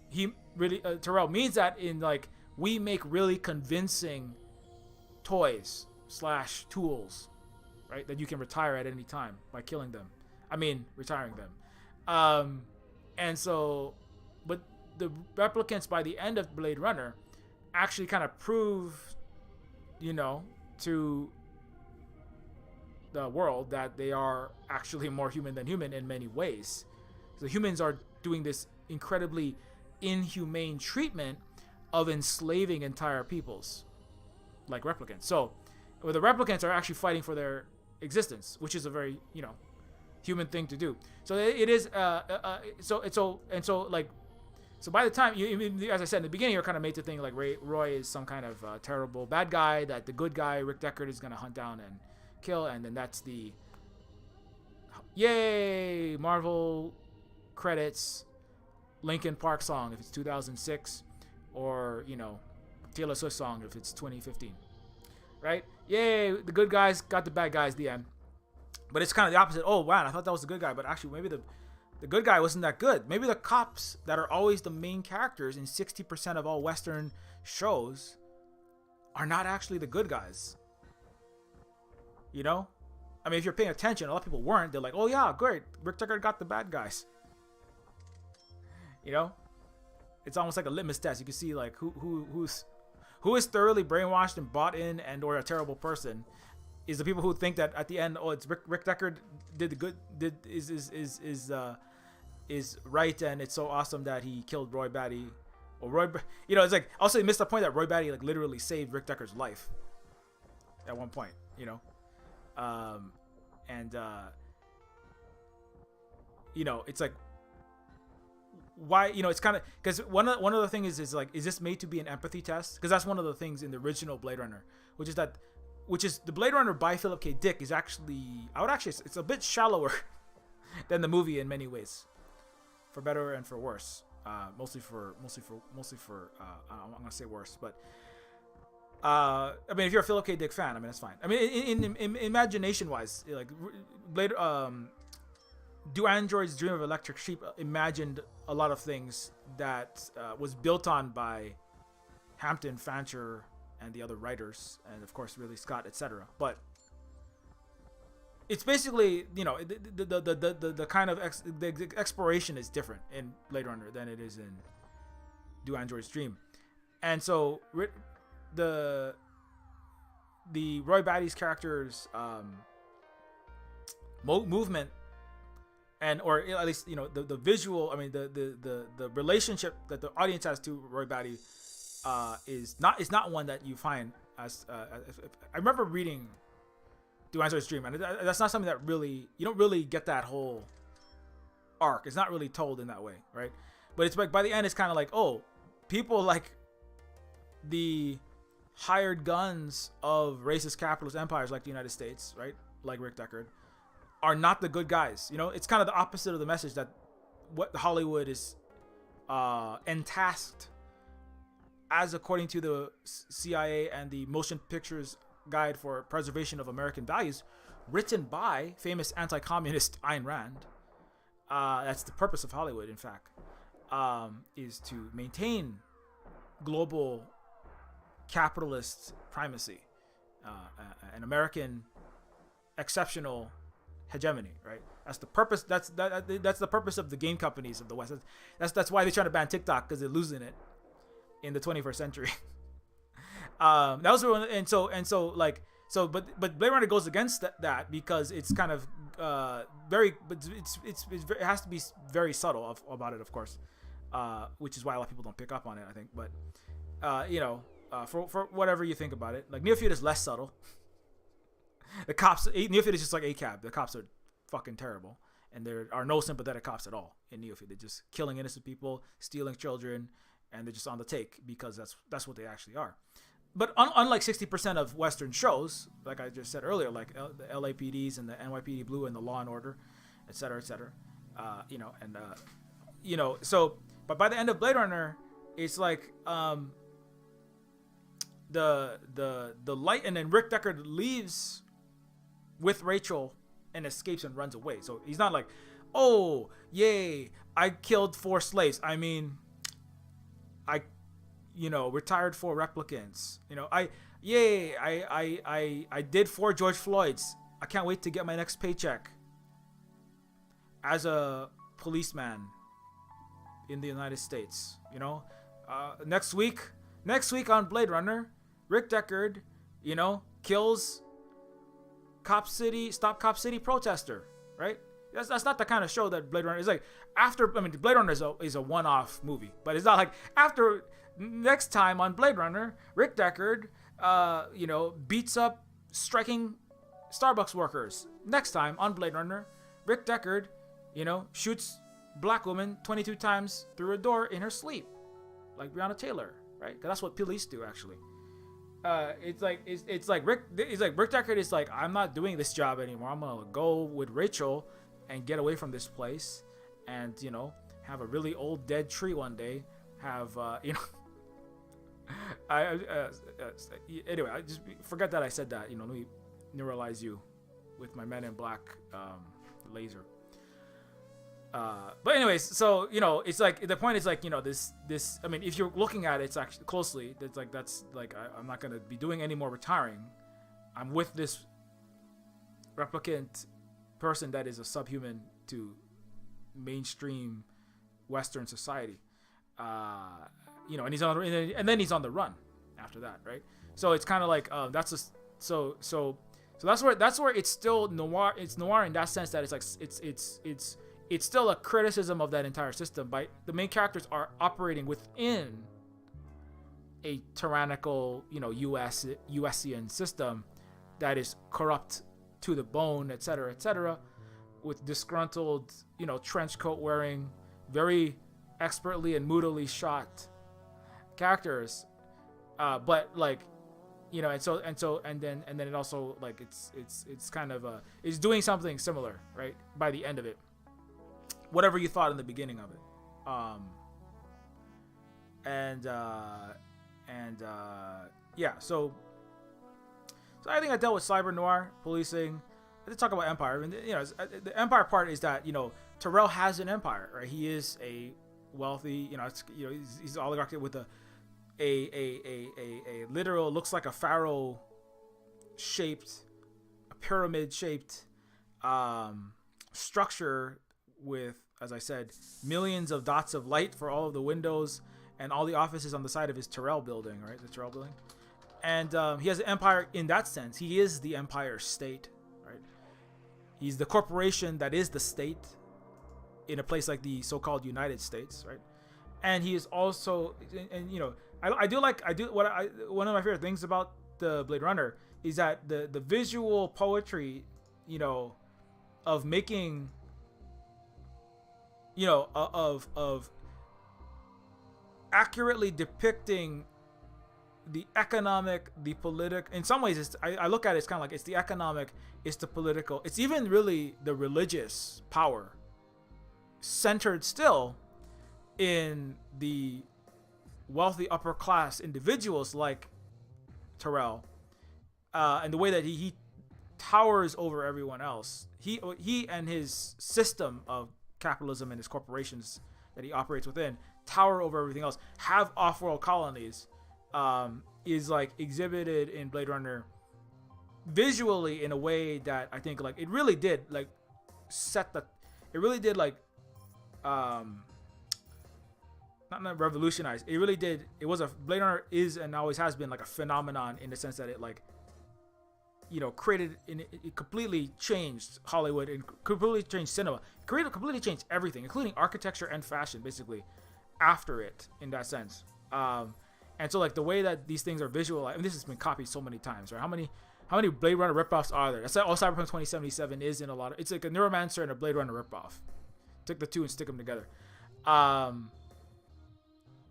He really Terrell means that in like we make really convincing toys / tools, right, that you can retire at any time by killing them. I mean, retiring them. And so, but the replicants by the end of Blade Runner actually kind of prove, to the world that they are actually more human than human in many ways. So humans are doing this incredibly inhumane treatment of enslaving entire peoples, like replicants. So, well, the replicants are actually fighting for their existence, which is a very, human thing to do. So it is. So by the time as I said in the beginning, you're kind of made to think like Roy is some kind of terrible bad guy that the good guy Rick Deckard is gonna hunt down and kill, and then that's the yay Marvel credits Linkin Park song if it's 2006, or Taylor Swift song if it's 2015, right? Yay, the good guys got the bad guys, the end. But it's kind of the opposite. Oh wow, I thought that was the good guy, but actually maybe the good guy wasn't that good. Maybe the cops that are always the main characters in 60% of all Western shows are not actually the good guys. I mean, if you're paying attention, a lot of people weren't. They're like, oh yeah, great, Rick Deckard got the bad guys. It's almost like a litmus test. You can see like who is thoroughly brainwashed and bought in and or a terrible person is the people who think that at the end, oh, it's Rick Deckard did the good, is right, and it's so awesome that he killed Roy Batty, or it's like also he missed the point that Roy Batty like literally saved Rick Deckard's life at one point, it's like why it's kind of because one of the things is like, is this made to be an empathy test? Because that's one of the things in the original Blade Runner, which is the Blade Runner by Philip K. Dick is actually, it's a bit shallower than the movie in many ways, for better and for worse. Mostly for I'm gonna say worse, but I mean, if you're a Philip K. Dick fan, I mean that's fine. I mean, in imagination wise, like Blade, Do Androids Dream of Electric Sheep imagined a lot of things that was built on by Hampton, Fancher, and the other writers, and of course Ridley Scott, etc. But it's basically the kind of the exploration is different in Blade Runner than it is in Do Androids Dream, and so the Roy Batty's character's movement, and or at least the visual, I mean the relationship that the audience has to Roy Batty is not one that you find as I remember reading Do Androids Dream, and that's not something that really, you don't really get that whole arc. It's not really told in that way, right? But it's like by the end, it's kind of like, oh, people like the hired guns of racist capitalist empires like the United States, right, like Rick Deckard, are not the good guys. It's kind of the opposite of the message that what Hollywood is entasked as, according to the CIA and the Motion Pictures Guide for Preservation of American Values, written by famous anti-communist Ayn Rand. That's the purpose of Hollywood, in fact, is to maintain global capitalist primacy, an American exceptional hegemony, right? That's the purpose. That's the purpose of the game companies of the West. That's why they're trying to ban TikTok, because they're losing it in the 21st century. That was but Blade Runner goes against that because it's kind of it has to be very subtle about it, of course, which is why a lot of people don't pick up on it, I think. But for whatever you think about it, like Neofeud is less subtle. The cops, Neofeud is just like ACAB. The cops are fucking terrible, and there are no sympathetic cops at all in Neofeud. They're just killing innocent people, stealing children, and they're just on the take because that's what they actually are. But unlike 60% of Western shows, like I just said earlier, like the LAPDs and the NYPD Blue and the Law and Order, et cetera, so, but by the end of Blade Runner, it's like the light, and then Rick Deckard leaves with Rachel and escapes and runs away. So he's not like, oh, yay, I killed 4 slaves. I mean, I retired 4 replicants. I did 4 George Floyds. I can't wait to get my next paycheck as a policeman in the United States. Next week on Blade Runner, Rick Deckard, kills Stop Cop City protester, right? That's not the kind of show that Blade Runner is like. Blade Runner is a one-off movie, but it's not like after next time on Blade Runner, Rick Deckard, beats up striking Starbucks workers. Next time on Blade Runner, Rick Deckard, shoots black woman 22 times through a door in her sleep, like Breonna Taylor, right? Because that's what police do, actually. It's like Rick Deckard is like, I'm not doing this job anymore. I'm gonna go with Rachel and get away from this place, and have a really old dead tree one day. Have anyway, I just forget that I said that. Let me neuralize you with my Men in Black laser. But anyways, so it's like the point is like this. I mean, if you're looking at it, it's actually closely. I'm not gonna be doing any more retiring. I'm with this replicant person that is a subhuman to mainstream Western society. And he's on, and then he's on the run after that, right? So it's kind of like so that's where it's still noir. It's noir in that sense that it's like it's still a criticism of that entire system. By the main characters are operating within a tyrannical, USian system that is corrupt to the bone, et cetera, with disgruntled, trench coat wearing, very expertly and moodily shot characters, but like, and then it also like it's kind of it's doing something similar, right? By the end of it, whatever you thought in the beginning of it, so I think I dealt with Cybernoir policing. I did talk about Empire, and the Empire part is that Terrell has an empire, right? He is a wealthy, he's an oligarch with a literal, looks like a pharaoh shaped, a pyramid shaped structure with, as I said, millions of dots of light for all of the windows and all the offices on the side of his Terrell building, right? The Terrell building. And he has an empire in that sense. He is the Empire State, right? He's the corporation that is the state in a place like the so-called United States, right? And he is also, and one of my favorite things about the Blade Runner is that the visual poetry, of making, of accurately depicting the economic, the political. In some ways, I look at it, it's kind of like it's the economic, it's the political, it's even really the religious power centered still in the wealthy upper class individuals like Terrell, and the way that he towers over everyone else. He and his system of capitalism and his corporations that he operates within tower over everything else, have off-world colonies, is like exhibited in Blade Runner visually in a way that I think like it really did like not revolutionize. It really did. It was Blade Runner is and always has been like a phenomenon in the sense that it like, created, it completely changed Hollywood and completely changed cinema. Completely changed everything, including architecture and fashion, basically, after it in that sense. And so like the way that these things are visualized, this has been copied so many times, right? How many Blade Runner ripoffs are there? That's all Cyberpunk 2077 is in a lot of. It's like a Neuromancer and a Blade Runner ripoff. Take the two and stick them together.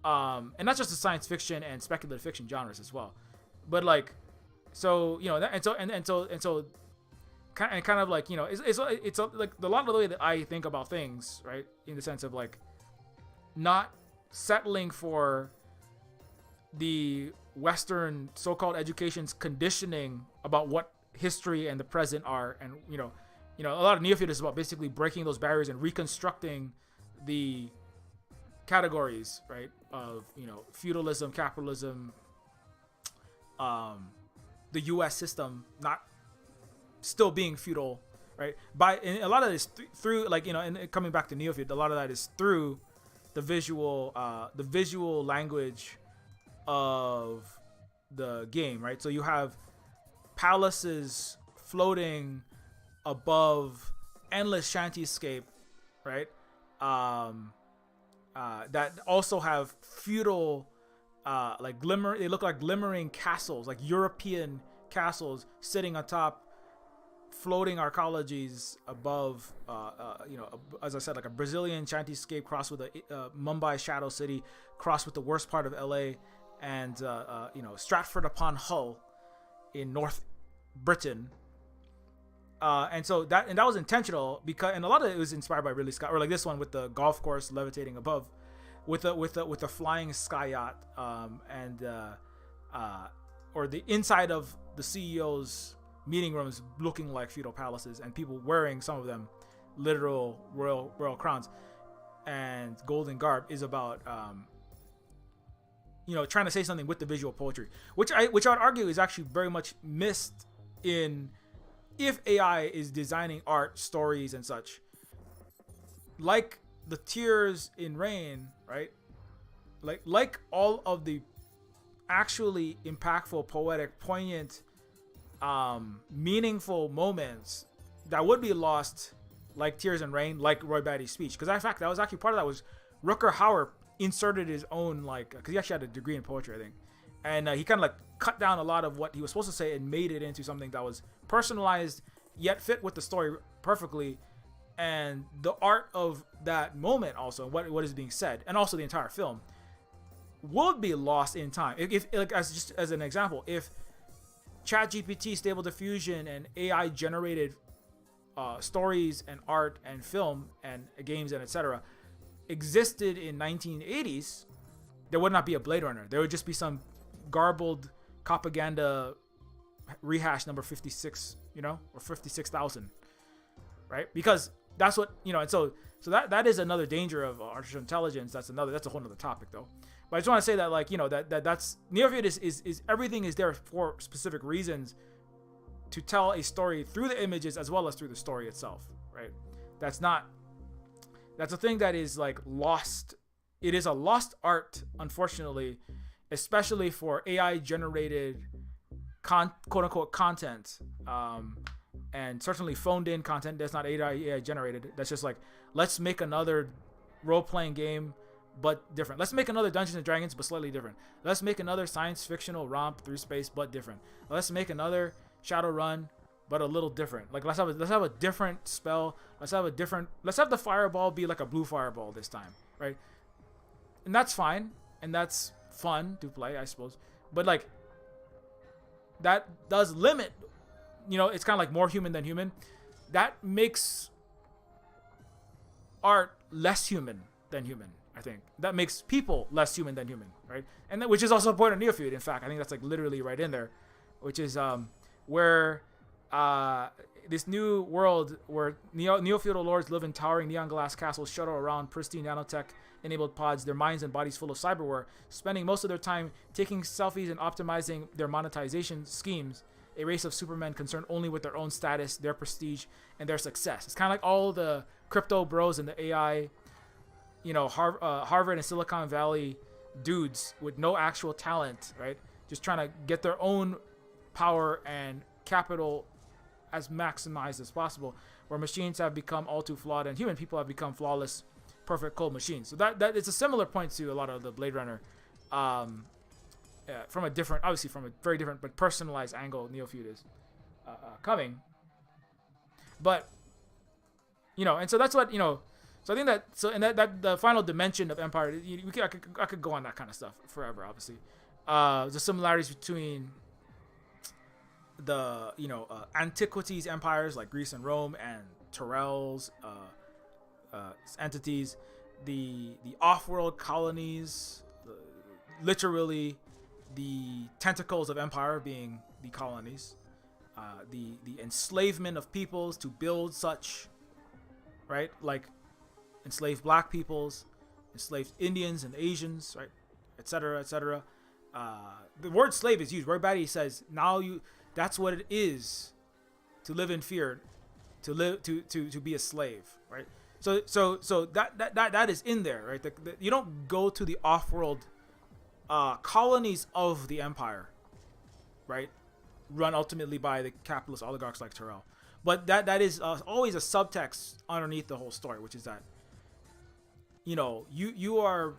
and not just the science fiction and speculative fiction genres as well, but like, so you know, and so kind of like, you know, it's like a lot of the way that I think about things, right, in the sense of like not settling for the Western so-called education's conditioning about what history and the present are, and you know, a lot of Neofeud is about basically breaking those barriers and reconstructing the categories, right, of, you know, feudalism, capitalism, the U.S. system not still being feudal, right? And a lot of this through like, you know, and coming back to Neofeud, a lot of that is through the visual language of the game, right? So you have palaces floating above endless shantyscape, right? That also have feudal, like they look like glimmering castles, like European castles sitting atop floating arcologies above, you know, as I said, like a Brazilian shantyscape crossed with a Mumbai shadow city, crossed with the worst part of LA, and you know, Stratford upon Hull in North Britain. And so that was intentional, because, and a lot of it was inspired by Ridley Scott, or like this one with the golf course levitating above, with the flying sky yacht, or the inside of the CEO's meeting rooms looking like feudal palaces, and people wearing, some of them, literal royal crowns and golden garb, is about you know, trying to say something with the visual poetry, which I would argue is actually very much missed in, if AI is designing art, stories, and such, like the tears in Rain, right? Like all of the actually impactful, poetic, poignant, meaningful moments that would be lost, like Tears in Rain, like Roy Batty's speech. Because in fact, that was actually part of that was Rutger Hauer inserted his own, like, because he actually had a degree in poetry, I think, and he kind of like cut down a lot of what he was supposed to say and made it into something that was personalized yet fit with the story perfectly, and the art of that moment, also what is being said, and also the entire film would be lost in time if like, as an example, if ChatGPT, Stable Diffusion, and AI generated stories and art and film and games and etc. existed in 1980s, there would not be a Blade Runner. There would just be some garbled propaganda rehash number 56, you know, or 56,000, right? Because that's what, you know, and so that is another danger of artificial intelligence. That's a whole nother topic though. But I just want to say that, like, you know, that's Neofeud is everything is there for specific reasons to tell a story through the images as well as through the story itself, right? That's a thing that is like lost. It is a lost art, unfortunately, especially for AI generated quote unquote content, and certainly phoned in content that's not AI generated. That's just like, let's make another role-playing game but different. Let's make another Dungeons and Dragons but slightly different. Let's make another science fictional romp through space but different. Let's make another Shadowrun but a little different. Like, let's have a different spell. Let's have the fireball be like a blue fireball this time, right? And that's fine, and that's fun to play, I suppose. But like, that does limit, you know, it's kind of like more human than human. That makes art less human than human, I think. That makes people less human than human, right? And which is also a point of Neofeud. In fact, I think that's like literally right in there, which is where this new world where neo-feudal lords live in towering neon glass castles shuttle around pristine nanotech-enabled pods, their minds and bodies full of cyberware, spending most of their time taking selfies and optimizing their monetization schemes. A race of supermen concerned only with their own status, their prestige, and their success. It's kind of like all the crypto bros and the AI, you know, Harvard and Silicon Valley dudes with no actual talent, right? Just trying to get their own power and capital as maximized as possible, where machines have become all too flawed and human people have become flawless, perfect cold machines. So that it's a similar point to a lot of the Blade Runner, from a very different but personalized angle Neofeud is coming. But, you know, and so that's what, you know, So I think that that the final dimension of Empire, I could go on that kind of stuff forever. Obviously, the similarities between the antiquities empires like Greece and Rome and Tyrell's entities, the off-world colonies, literally the tentacles of empire being the colonies, the enslavement of peoples to build such, right? Like enslaved black peoples, enslaved Indians and Asians, right, etc., etc. The word slave is used. Roy Batty says that's what it is to live in fear, to be a slave, right? So that is in there, right? You don't go to the off-world colonies of the empire, right? Run ultimately by the capitalist oligarchs like Tyrell, but that is always a subtext underneath the whole story, which is that you are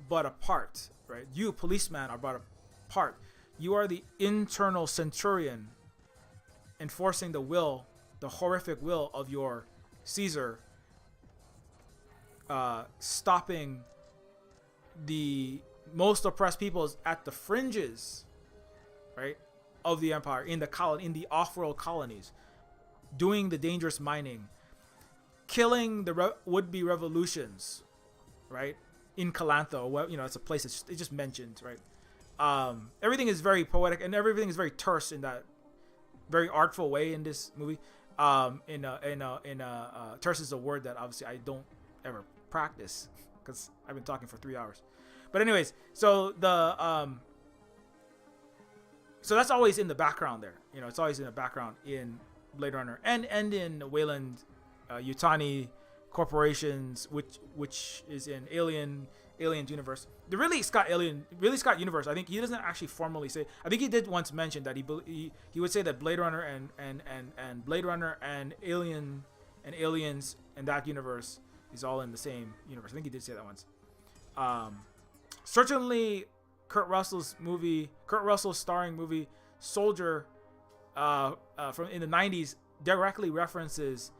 but a part, right? You, policeman, are but a part. You are the internal centurion enforcing the horrific will of your Caesar, stopping the most oppressed peoples at the fringes, right, of the empire, in the off-world colonies, doing the dangerous mining, killing the would-be revolutions, right, in Calantho. It's a place it's just mentioned, right? Everything is very poetic and everything is very terse in that very artful way in this movie. Terse is a word that obviously I don't ever practice because I've been talking for 3 hours. But anyways, so so that's always in the background there. It's always in the background in Blade Runner and in Wayland Yutani Corporations, which is in Alien universe. The Ridley Scott universe. I think he doesn't actually formally say. I think he did once mention that he would say that Blade Runner and Blade Runner and Aliens and that universe is all in the same universe. I think he did say that once. Certainly, Kurt Russell's starring movie Soldier from in the 90s directly references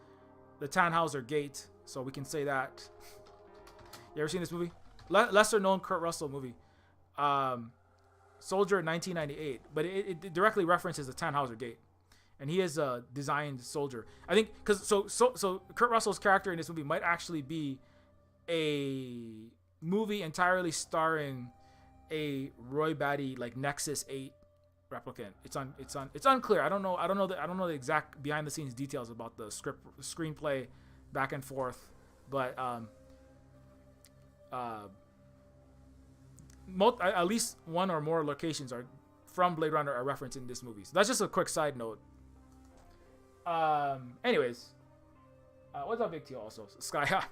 the Tannhauser Gate, so we can say that. You ever seen this movie? Lesser known Kurt Russell movie, Soldier 1998, but it directly references the Tannhauser Gate, and he is a designed soldier. I think because so Kurt Russell's character in this movie might actually be a movie entirely starring a Roy Batty like Nexus 8 replicant. It's unclear. I don't know the exact behind the scenes details about the screenplay back and forth, but at least one or more locations are from Blade Runner are referenced in this movie. So that's just a quick side note. Anyways, what's up, Big Teal? Also, Sky.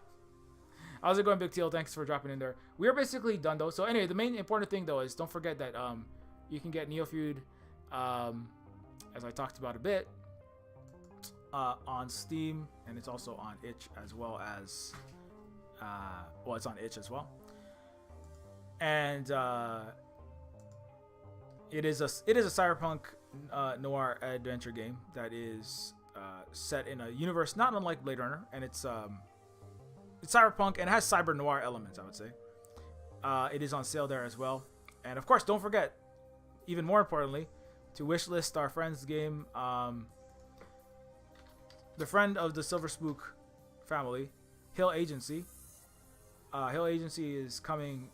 How's it going, Big Teal? Thanks for dropping in there. We are basically done though. So anyway, the main important thing though is don't forget that you can get Neofeud, as I talked about a bit, on Steam, and it's also on itch as well as it's on itch as well. And it is a cyberpunk noir adventure game that is set in a universe not unlike Blade Runner, and it's cyberpunk and it has cybernoir elements, I would say. It is on sale there as well. And of course, don't forget, even more importantly, to wishlist our friend's game, the friend of the Silver Spook family, Hill Agency. Hill Agency is coming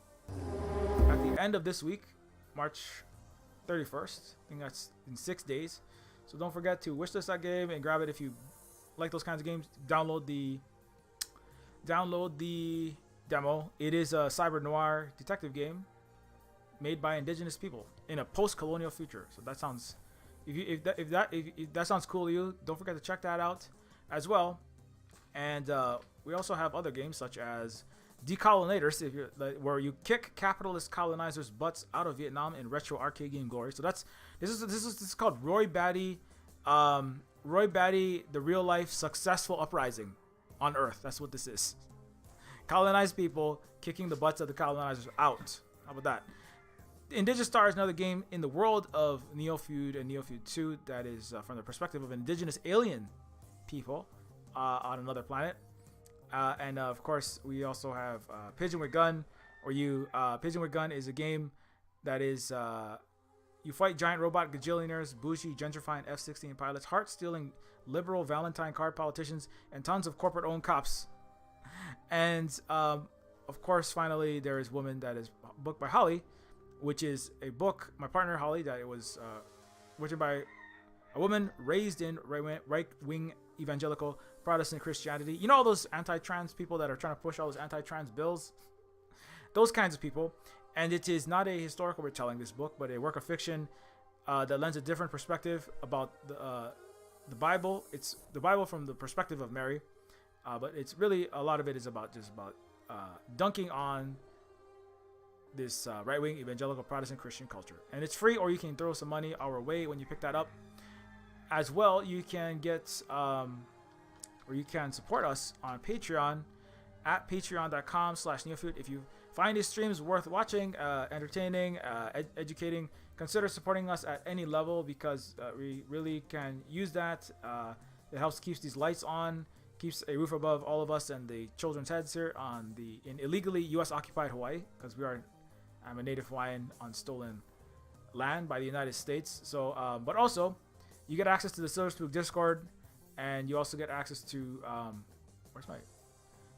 at the end of this week, March 31st. I think that's in 6 days. So don't forget to wishlist that game and grab it if you like those kinds of games. Download the demo. It is a cyber noir detective game made by indigenous people in a post-colonial future. So that sounds, if that sounds cool to you, don't forget to check that out as well. And we also have other games such as Decolonators, where you kick capitalist colonizers' butts out of Vietnam in retro arcade game glory. So this is called Roy Batty, the real life successful uprising on Earth. That's what this is. Colonized people kicking the butts of the colonizers out. How about that? Indigenous Star is another game in the world of Neofeud and Neofeud 2 that is from the perspective of indigenous alien people on another planet. And of course, we also have Pigeon with Gun, where Pigeon with Gun is a game that is you fight giant robot gajillionaires, bougie, gentrifying F-16 pilots, heart-stealing liberal Valentine card politicians, and tons of corporate-owned cops. And of course, finally, there is Woman, that is a book by Holly, which is a book, my partner Holly, that it was written by a woman raised in right-wing evangelical Protestant Christianity. You know all those anti-trans people that are trying to push all those anti-trans bills? Those kinds of people. And it is not a historical retelling, this book, but a work of fiction that lends a different perspective about the Bible. It's the Bible from the perspective of Mary, but it's really, a lot of it is about dunking on this right-wing evangelical Protestant Christian culture. And it's free, or you can throw some money our way when you pick that up. As well, you can get, or you can support us on Patreon at patreon.com/Neofeud. If you find these streams worth watching, entertaining, educating, consider supporting us at any level, because we really can use that. It helps keeps these lights on, keeps a roof above all of us and the children's heads here in illegally U.S. occupied Hawaii, because I'm a native Hawaiian on stolen land by the United States. So, but also, you get access to the Silver Spook Discord, and you also get access to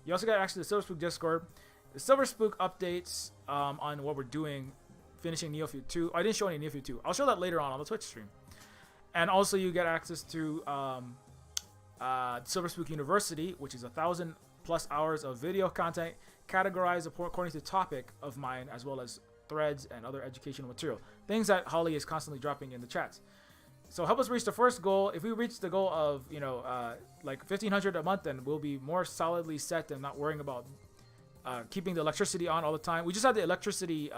You also get access to the Silver Spook Discord. The Silver Spook updates on what we're doing, finishing Neofeud 2. I didn't show any Neofeud 2. I'll show that later on the Twitch stream. And also, you get access to Silver Spook University, which is 1,000+ hours of video content categorized according to topic of mine, as well as threads and other educational material. Things that Holly is constantly dropping in the chats. So help us reach the first goal. If we reach the goal of, like 1,500 a month, then we'll be more solidly set and not worrying about keeping the electricity on all the time. We just had the electricity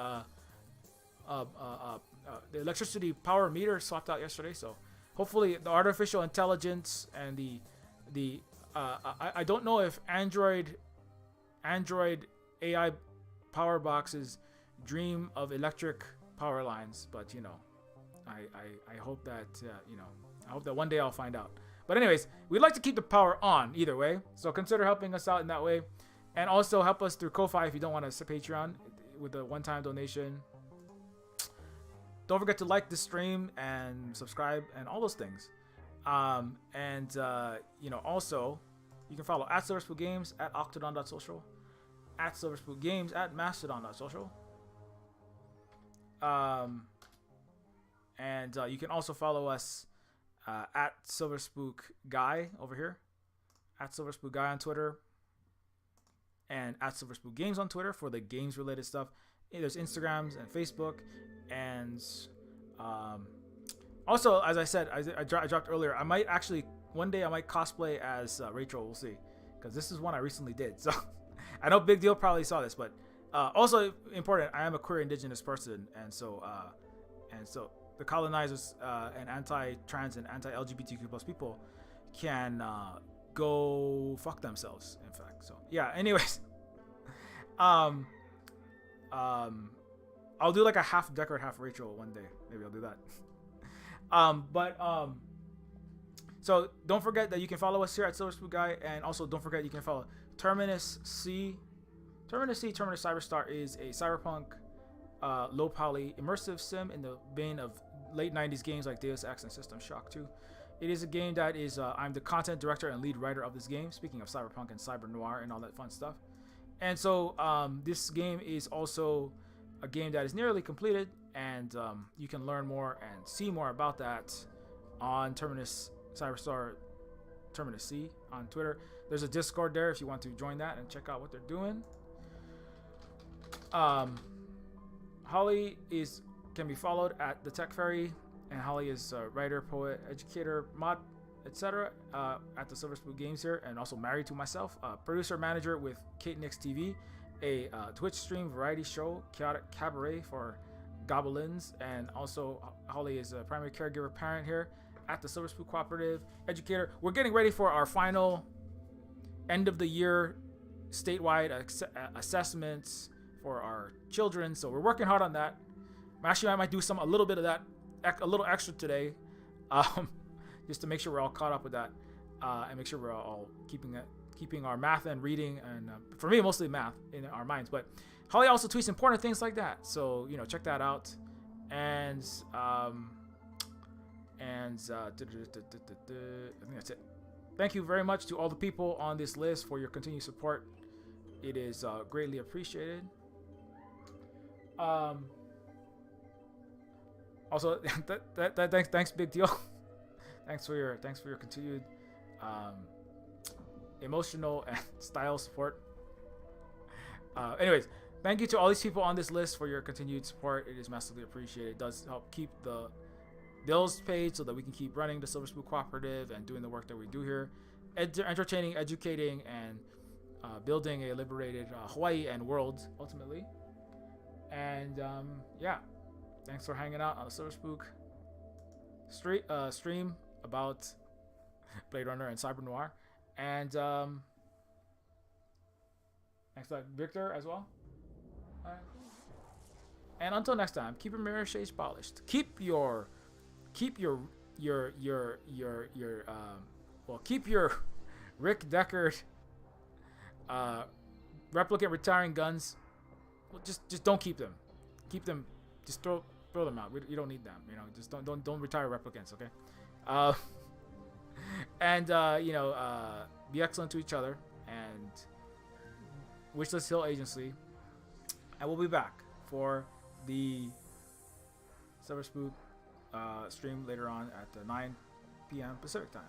power meter swapped out yesterday, so hopefully the artificial intelligence and I don't know if Android AI power boxes dream of electric power lines, but I hope that I hope that one day I'll find out. But anyways, we'd like to keep the power on either way, so consider helping us out in that way. And also help us through Ko-Fi if you don't want to Patreon with a one-time donation. Don't forget to like this stream and subscribe and all those things. Also, you can follow at Silverspook Games, at Octodon.social, at Silverspook Games, at Mastodon.social. You can also follow us at Silverspook Guy over here, at Silverspook Guy on Twitter, and at Silverspook Games on Twitter for the games related stuff. There's Instagrams and Facebook, and also, as I said, I dropped earlier, one day I might cosplay as Rachel. We'll see, because this is one I recently did. So I know Big Deal probably saw this, but also important, I am a queer indigenous person, and so the colonizers and anti-trans and anti-LGBTQ plus people can go fuck themselves, in fact. So yeah, anyways, I'll do like a half Deckard, half Rachel one day. Maybe I'll do that. So don't forget that you can follow us here at Silver Spook Guy, and also don't forget you can follow Terminus C. Terminus Cyberstar is a cyberpunk low poly immersive sim in the vein of late 90s games like Deus Ex and System Shock 2. It is a game that is I'm the content director and lead writer of this game, speaking of cyberpunk and cybernoir and all that fun stuff. And so this game is also a game that is nearly completed, and you can learn more and see more about that on Terminus Cyberstar, Terminus C on Twitter. There's a Discord there if you want to join that and check out what they're doing. Holly can be followed at the Tech Fairy, and Holly is a writer, poet, educator, mod, etc. At the Silver Spook Games here, and also married to myself, producer manager with Kate Nix TV, a Twitch stream variety show, Chaotic Cabaret for Goblins, and also Holly is a primary caregiver parent here at the Silver Spook Cooperative, educator. We're getting ready for our final end of the year statewide assessments for our children, so we're working hard on that. Actually, I might do a little bit of that, a little extra today, just to make sure we're all caught up with that, and make sure we're all keeping keeping our math and reading, and for me mostly math, in our minds. But Holly also tweets important things like that, so check that out. And I think that's it. Thank you very much to all the people on this list for your continued support. It is greatly appreciated. Also, thanks, Big Deal. thanks for your continued emotional and style support. Anyways, thank you to all these people on this list for your continued support. It is massively appreciated. It does help keep the bills paid so that we can keep running the Silver Spoon Cooperative and doing the work that we do here, entertaining, educating, and building a liberated Hawaii and world ultimately. And yeah, thanks for hanging out on the Silver Spook stream about Blade Runner and Cybernoir. And thanks to Victor as well. All right. And until next time, keep your mirror shades polished. Keep your Rick Deckard replicant retiring guns. Well, just don't keep them. Keep them. Just throw them out. You don't need them. Just don't retire replicants. Okay. And be excellent to each other, and Wishlist Hill Agency. And we'll be back for the Cyber Spook stream later on at 9 p.m. Pacific time.